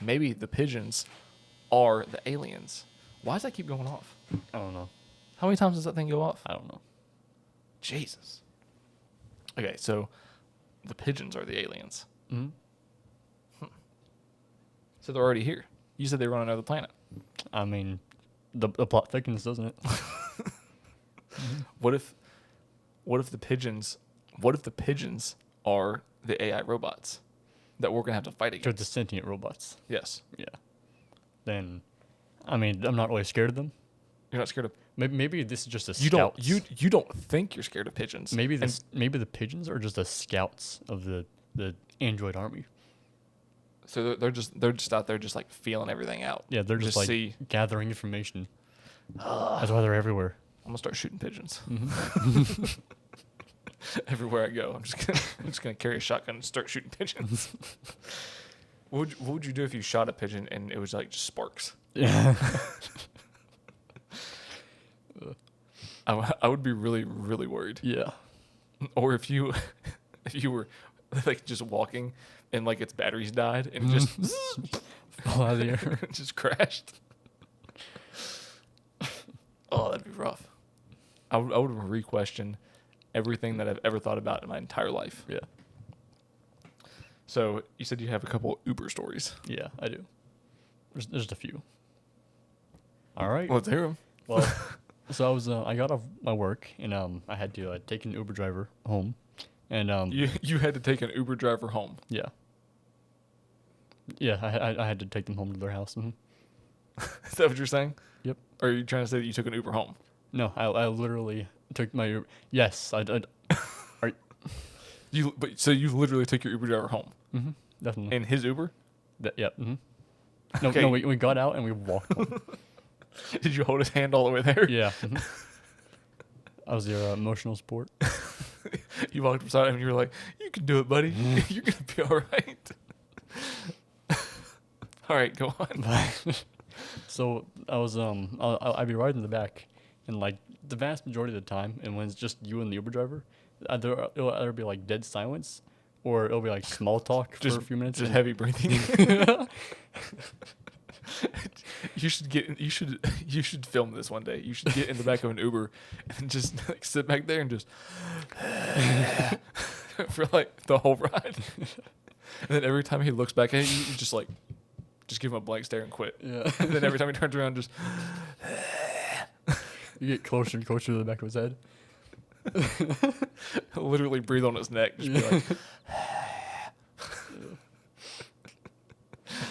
Maybe The pigeons are the aliens. Why does that keep going off? I don't know. How many times does that thing go off? I don't know. Jesus. Okay, so the pigeons are the aliens. Mm-hmm. So they're already here. You said they were on another planet. I mean, the plot thickens, doesn't it? What if the pigeons are the AI robots that we're gonna have to fight They're against? the sentient robots. Yes. Yeah. Then, I mean, I'm not really scared of them. You're not scared of... Maybe this is just a You scouts. you don't think you're scared of pigeons. Maybe the pigeons are just the scouts of the android army. So they're just out there just like feeling everything out. Yeah, they're just like gathering information. That's why they're everywhere. I'm gonna start shooting pigeons. Mm-hmm. Everywhere I go. I'm just gonna carry a shotgun and start shooting pigeons. What would you do if you shot a pigeon and it was like just sparks? Yeah. I would be really, really worried. Yeah. Or if you were like just walking and like its batteries died and just Fall out of the air. just crashed. Oh, that'd be rough. I would re-question everything that I've ever thought about in my entire life. Yeah. So you said you have a couple Uber stories. Yeah, I do. There's just a few. All right. Let's hear them. Well, so I got off my work and I had to take an Uber driver home, and You had to take an Uber driver home. yeah, I had to take them home to their house. Mm-hmm. Is that what you're saying? Yep. Or are you trying to say that you took an Uber home? No, I literally took my Uber. Yes, I did. So you literally took your Uber driver home Mm-hmm. Definitely. in his Uber? Yeah. Mm-hmm. No, Okay. no, we got out and we walked home. Did you hold his hand all the way there? Yeah. Mm-hmm. I was your emotional support. You walked beside him and you were like, "You can do it, buddy. You're gonna be all right." All right, go on. So I was I'd be riding in the back, and like the vast majority of the time, and when it's just you and the Uber driver, it'll either be like dead silence, or it'll be like small talk for a few minutes. Just and- heavy breathing. You should film this one day. You should get in the back of an Uber and just like sit back there and just for like the whole ride. And then every time he looks back at you just give him a blank stare and quit. Yeah. And then every time he turns around, just You get closer and closer to the back of his head. literally breathe on his neck. Just be like,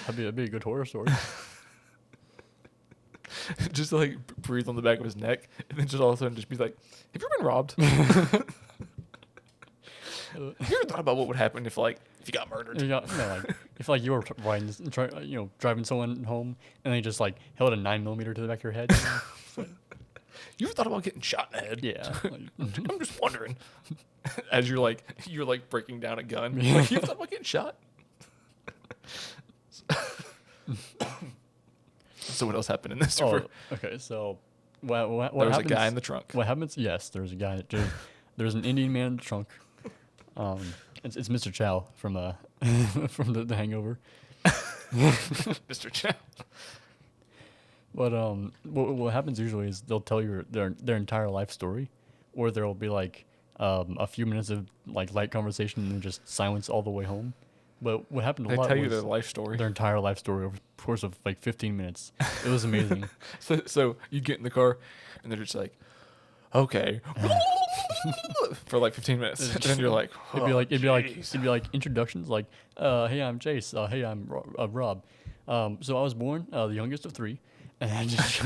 That'd be a good horror story. just like breathe on the back of his neck, and then just all of a sudden just be like, "Have you ever been robbed? Have you ever thought about what would happen if you got murdered?" If like you were riding, driving someone home, and they just like held a 9mm to the back of your head. You ever thought about getting shot in the head? Yeah. I'm just wondering. As you're breaking down a gun. Yeah. You ever thought about getting shot? So what else happened in this? Oh, okay. So what there was happens, a guy in the trunk. What happens? Yes, there's a guy. There's an Indian man in the trunk. It's Mr. Chow from from the Hangover. Mr. Chow. But what happens usually is they'll tell you their entire life story, or there'll be like a few minutes of like light conversation and then just silence all the way home. But what happened a They lot tell you was their life story. their entire life story over the course of like 15 minutes. It was amazing. So you get in the car, and they're just like, okay, for like 15 minutes, and then you're like, It'd be like jeez. it'd be like introductions, like, hey, I'm Chase. Hey, I'm Rob. So I was born the youngest of three, and I just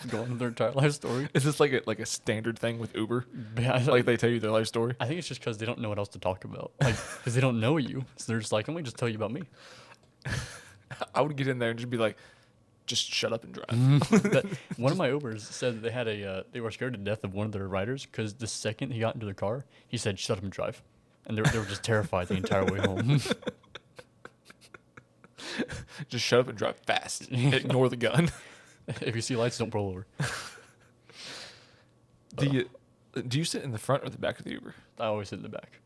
go on with their entire life story. Is this like a standard thing with Uber? Yeah, Like they tell you their life story? I think it's just because they don't know what else to talk about, like because they don't know you, so they're just like, let me just tell you about me. I would get in there and just be like, just shut up and drive. One of my Ubers said that they had they were scared to death of one of their riders because the second he got into the car, he said, "Shut up and drive," and they were just terrified the entire way home. Just shut up and drive fast. Ignore the gun. If you see lights, don't pull over. Do you sit in the front or the back of the Uber? I always sit in the back.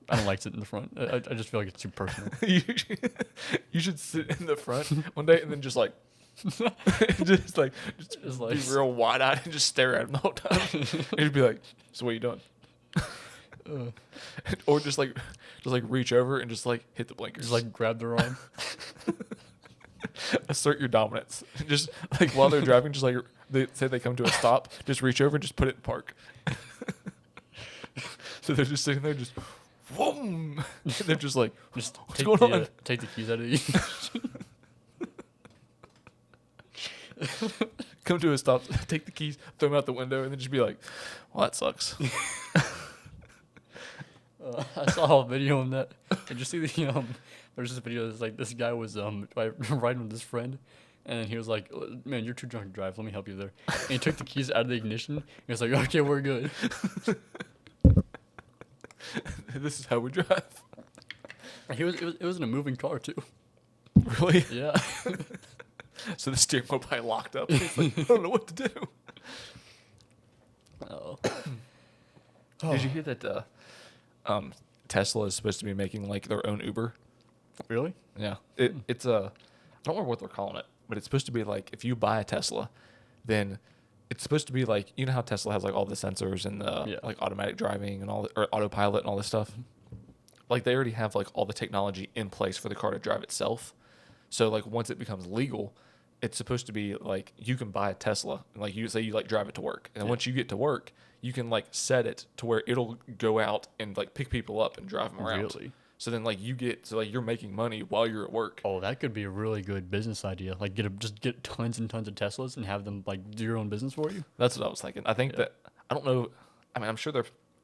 I don't like sitting in the front. I just feel like it's too personal. You should sit in the front one day and then just like just like be real wide eyed and just stare at him the whole time. And you'd be like, "So what are you doing?" Or just reach over and just like hit the blinkers. Just like grab their arm. Assert your dominance. Just like while they're driving, just like they say they come to a stop, just reach over and just put it in park. So they're just sitting there, just whoom. They're just like, Just what's going on? Take the keys out of you. Come to a stop, take the keys, throw them out the window, and then just be like, "Well, that sucks." I saw a video on that. Did you see the There's this video that's like this guy was riding with his friend, and he was like, "Man, you're too drunk to drive. Let me help you there." And he took the keys out of the ignition. He was like, "Okay, we're good." This is how we drive. It was in a moving car too. Really? Yeah. So the steering wheel probably locked up. He's like, "I don't know what to do." Oh. Did you hear that Tesla is supposed to be making like their own Uber? Really? Yeah. It's I don't remember what they're calling it, but it's supposed to be like if you buy a Tesla, then it's supposed to be like, you know how Tesla has like all the sensors and the like automatic driving and or autopilot and all this stuff. Like they already have like all the technology in place for the car to drive itself. So like once it becomes legal, it's supposed to be like you can buy a Tesla and like you say you like drive it to work, and then once you get to work, you can like set it to where it'll go out and like pick people up and drive them around. Really? So then like you're making money while you're at work. Oh, that could be a really good business idea. Like just get tons and tons of Teslas and have them like do your own business for you. That's what I was thinking. I think that I don't know. I mean, I'm sure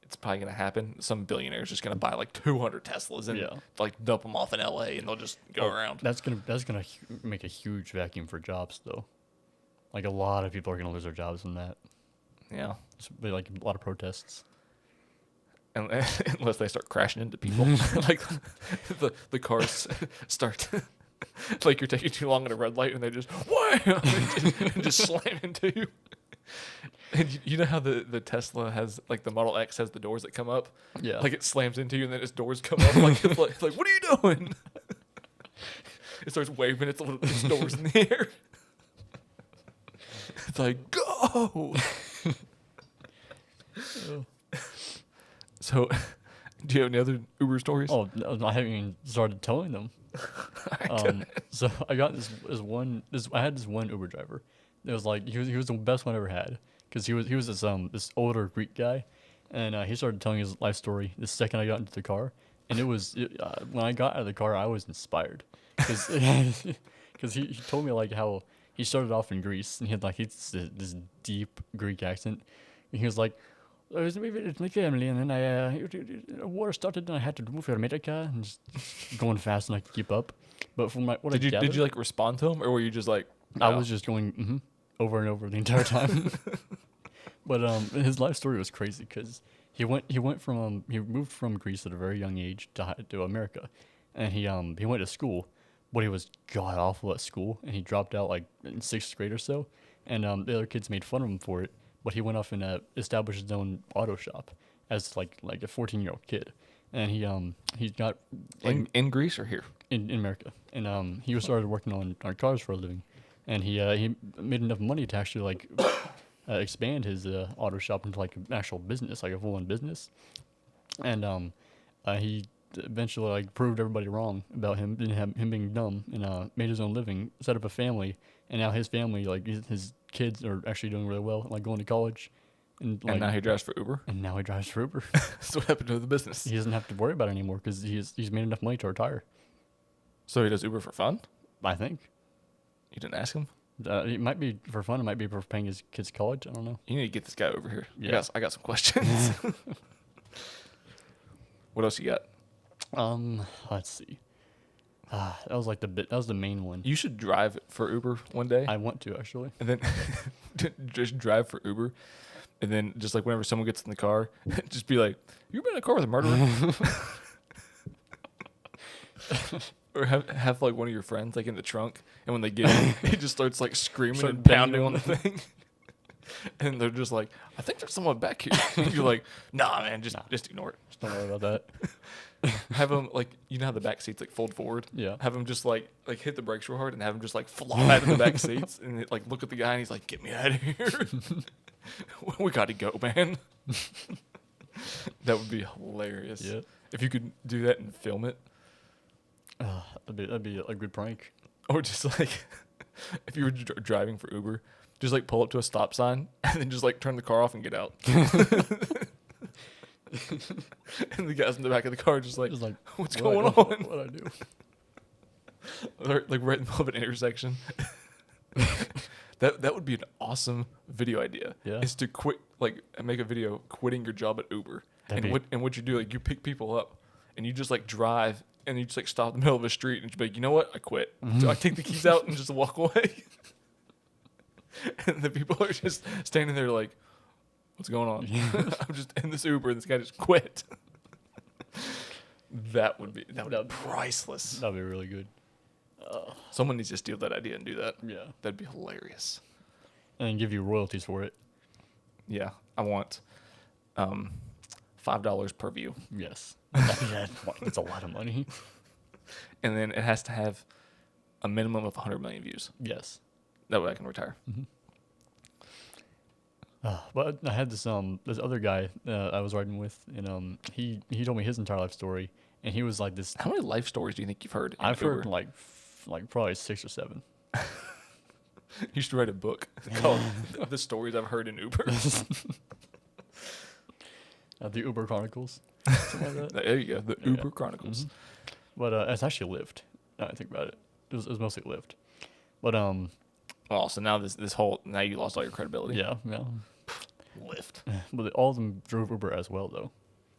it's probably going to happen. Some billionaire's just going to buy like 200 Teslas and like dump them off in LA, and they'll just go around. That's gonna make a huge vacuum for jobs, though. Like a lot of people are gonna lose their jobs from that. Yeah, It's be like a lot of protests. and, unless they start crashing into people, like the cars start. Like you're taking too long at a red light, and they just wham, and just slam into you. And you know how the Tesla has like the Model X has the doors that come up? Yeah. Like it slams into you and then its doors come up. Like it's like what are you doing? It starts waving its doors in the air. It's like go. So, do you have any other Uber stories? Oh, no, I haven't even started telling them. So I got I had this one Uber driver. It was like he was the best one I ever had because he was this older Greek guy, and he started telling his life story the second I got into the car, and when I got out of the car I was inspired because he told me like how he started off in Greece and he had like this deep Greek accent, and he was like, it's my family, and then war started and I had to move to America and just going fast and I could keep up. But from did you like respond to him, or were you just like? No. I was just going over and over the entire time. But his life story was crazy because he moved from Greece at a very young age to America, and he went to school, but he was god awful at school, and he dropped out like in 6th grade or so, and the other kids made fun of him for it. But he went off and established his own auto shop as like a 14-year-old kid, and he got like, in Greece or here in America, and he started working on cars for a living, and he made enough money to actually like expand his auto shop into like an actual business, like a full-on business, and he eventually like proved everybody wrong about him him being dumb and made his own living, set up a family, and now his family like his kids are actually doing really well, like going to college, and like And now he drives for Uber. and now he drives for Uber. That's what happened to the business. He doesn't have to worry about it anymore because he's made enough money to retire. So he does Uber for fun? I think You didn't ask him? it might be for fun. It might be for paying his kids college. I don't know. You need to get this guy over here. Yeah. I got some questions. What else you got? Let's see. That was like that was the main one. You should drive for Uber one day. I want to actually. And then just drive for Uber. And then just like whenever someone gets in the car, just be like, "You been in a car with a murderer?" Or have like one of your friends like in the trunk, and when they get in, he just starts like screaming Start and banging pounding on on the thing. And they're just like, "I think there's someone back here." And you're like, "Nah, man, just ignore it." Just don't worry about that. Have him like, you know how the back seats like fold forward. Yeah. Have him just like hit the brakes real hard and have him just like fly out of the back seats and like look at the guy and he's like, "Get me out of here." We got to go, man. That would be hilarious. Yeah. If you could do that and film it. That'd be a good prank. Or just like, if you were driving for Uber, just like pull up to a stop sign and then just like turn the car off and get out. And the guys in the back of the car just like, what's going on? What I do? Or, like right in the middle of an intersection. That would be an awesome video idea. Yeah. Is to quit, like make a video quitting your job at Uber. And what you do, like you pick people up and you just like drive and you just like stop in the middle of a street and just be like, "You know what? I quit." So I take the keys out and just walk away. And the people are just standing there like, "What's going on?" I'm just in this Uber and this guy just quit. That would be priceless. That'd be really good. Someone needs to steal that idea and do that. Yeah. That'd be hilarious. And give you royalties for it. Yeah, I want $5 per view, Yes. That's a lot of money. and then it has to have a minimum of 100 million views. Yes. That way I can retire. But I had this other guy I was riding with, and he told me his entire life story, and he was like this. How many life stories do you think you've heard? I've heard like probably 6 or 7. You should write a book called "The Stories I've Heard in Uber." The Uber Chronicles. Something like that. There you go, the Yeah. Uber Chronicles. But it's actually Lyft. Now I think about it. It was mostly Lyft. But Oh, so now this whole now you lost all your credibility. yeah. Lyft. But all of them drove Uber as well, though.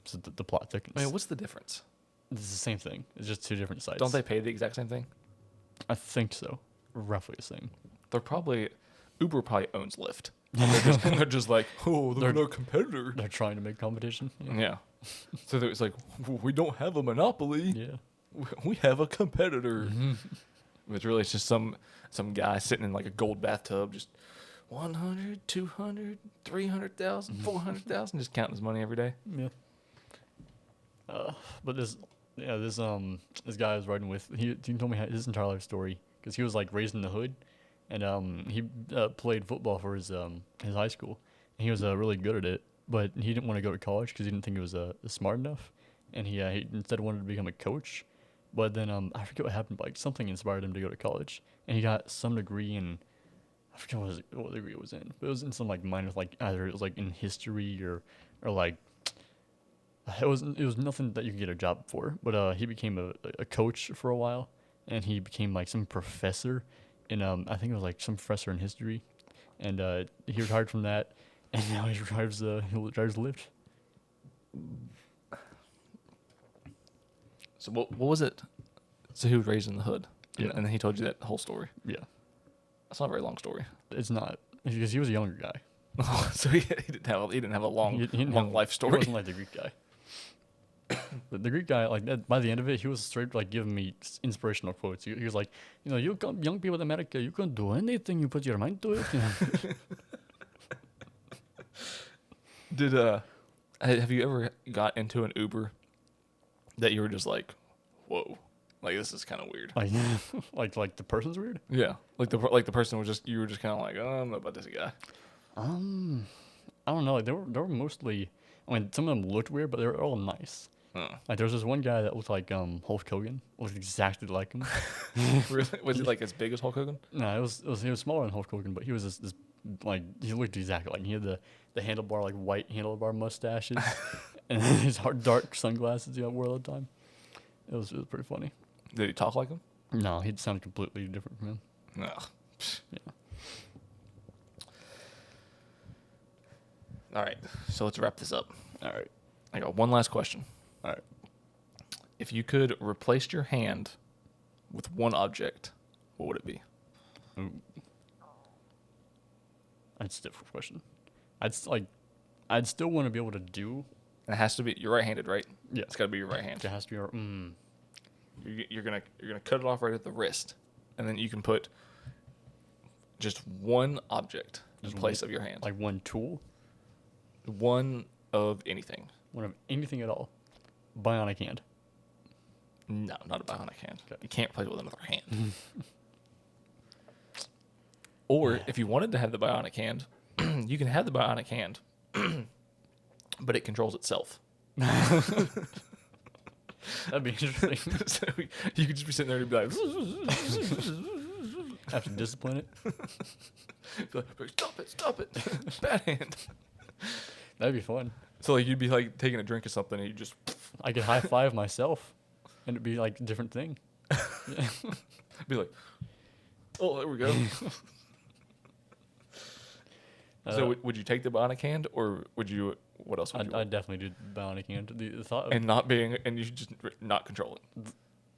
So the plot thickens. I mean, what's the difference? It's the same thing. It's just 2 different sites. Don't they pay the exact same thing? I think so. Roughly the same. They're probably Uber probably owns Lyft. And they're just like, "Oh, they're our competitor." They're trying to make competition. Yeah. So it's like, we don't have a monopoly. Yeah. We have a competitor. But really, it's just some guy sitting in like a gold bathtub, just 100, 200, 300,000, 400,000, just counting his money every day. Yeah. But this guy I was riding with, he told me his entire life story because he was like raised in the hood, and he played football for his high school, and he was really good at it. But he didn't want to go to college because he didn't think it was smart enough, and he instead wanted to become a coach. But then I forget what happened, but like something inspired him to go to college, and he got some degree in, I forget what degree it was in, but it was in some like minor, like either it was like in history or like it was nothing that you could get a job for. But he became a coach for a while, and he became like some professor in I think it was like some professor in history, and he retired from that, and now he drives Lyft. So what was it? So he was raised in the hood. Yeah. And then he told you that whole story. Yeah, That's not a very long story. it's not because he was a younger guy. So he didn't have a long He didn't long have- life He story. wasn't like the Greek guy. But the Greek guy, like that, by the end of it, he was straight like giving me inspirational quotes. He was like, you young people in America, you can do anything you put your mind to it. Did have you ever got into an Uber that you were just like, whoa, like this is kind of weird? like the person's weird. Yeah, like the person was just, you were just kind of like, oh, I don't know about this guy. I don't know. Like they were mostly. I mean, some of them looked weird, but they were all nice. Like there was this one guy that looked like Hulk Hogan, looked exactly like him. Really? Was he like as big as Hulk Hogan? No, he was smaller than Hulk Hogan, but he was this like he looked exactly like him. He had the handlebar like white handlebar mustaches, and then his dark sunglasses he wore all the time. It was pretty funny. Did he talk like him? No, he'd sound completely different from him. Ugh. Yeah. All right, so let's wrap this up. All right. I got one last question. All right. If you could replace your hand with one object, what would it be? Ooh. That's a difficult question. I'd still want to be able to do. It has to be. You're right-handed, right? Yeah. It's got to be your right hand. It has to be. You're gonna cut it off right at the wrist, and then you can put just one object in place of your hand. Like one tool. One of anything. One of anything at all. Bionic hand. No, not a bionic hand. You can't replace it with another hand. Or if you wanted to have the bionic hand, you can have the bionic hand, but it controls itself. That'd be interesting. So you could just be sitting there and be like, Have to discipline it. be like, stop it, bad hand. That'd be fun. So like you'd be like taking a drink or something, and you just I could high five myself, and it'd be like a different thing. Yeah. be like, oh, there we go. So would you take the bionic hand, or would you? What else would you? I'd definitely do bionic hand. The thought of, and you should just not control it.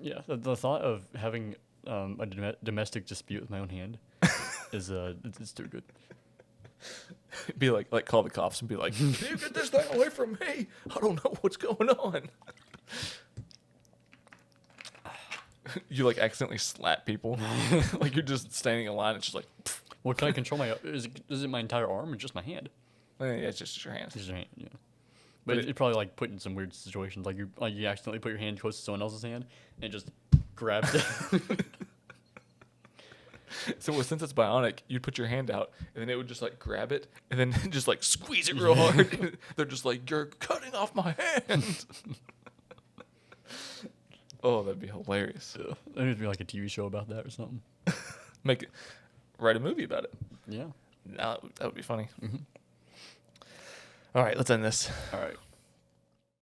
yeah, the thought of having a domestic dispute with my own hand is it's too good. Be like call the cops and be like, "Can you get this thing away from me? I don't know what's going on." You like accidentally slap people, like you're just standing in line. It's just like, Well, can I control my? Is it my entire arm or just my hand? yeah, it's just your hands. Just your hand, yeah. But it probably like put in some weird situations, like you accidentally put your hand close to someone else's hand and just grabbed it. So since it's bionic, you'd put your hand out, and then it would just like grab it, and then just like squeeze it real hard. They're just like, "You're cutting off my hand." Oh, that'd be hilarious. Yeah. There needs to be like a TV show about that or something. Write a movie about it. Yeah. That would be funny. Mm-hmm. All right, let's end this. All right.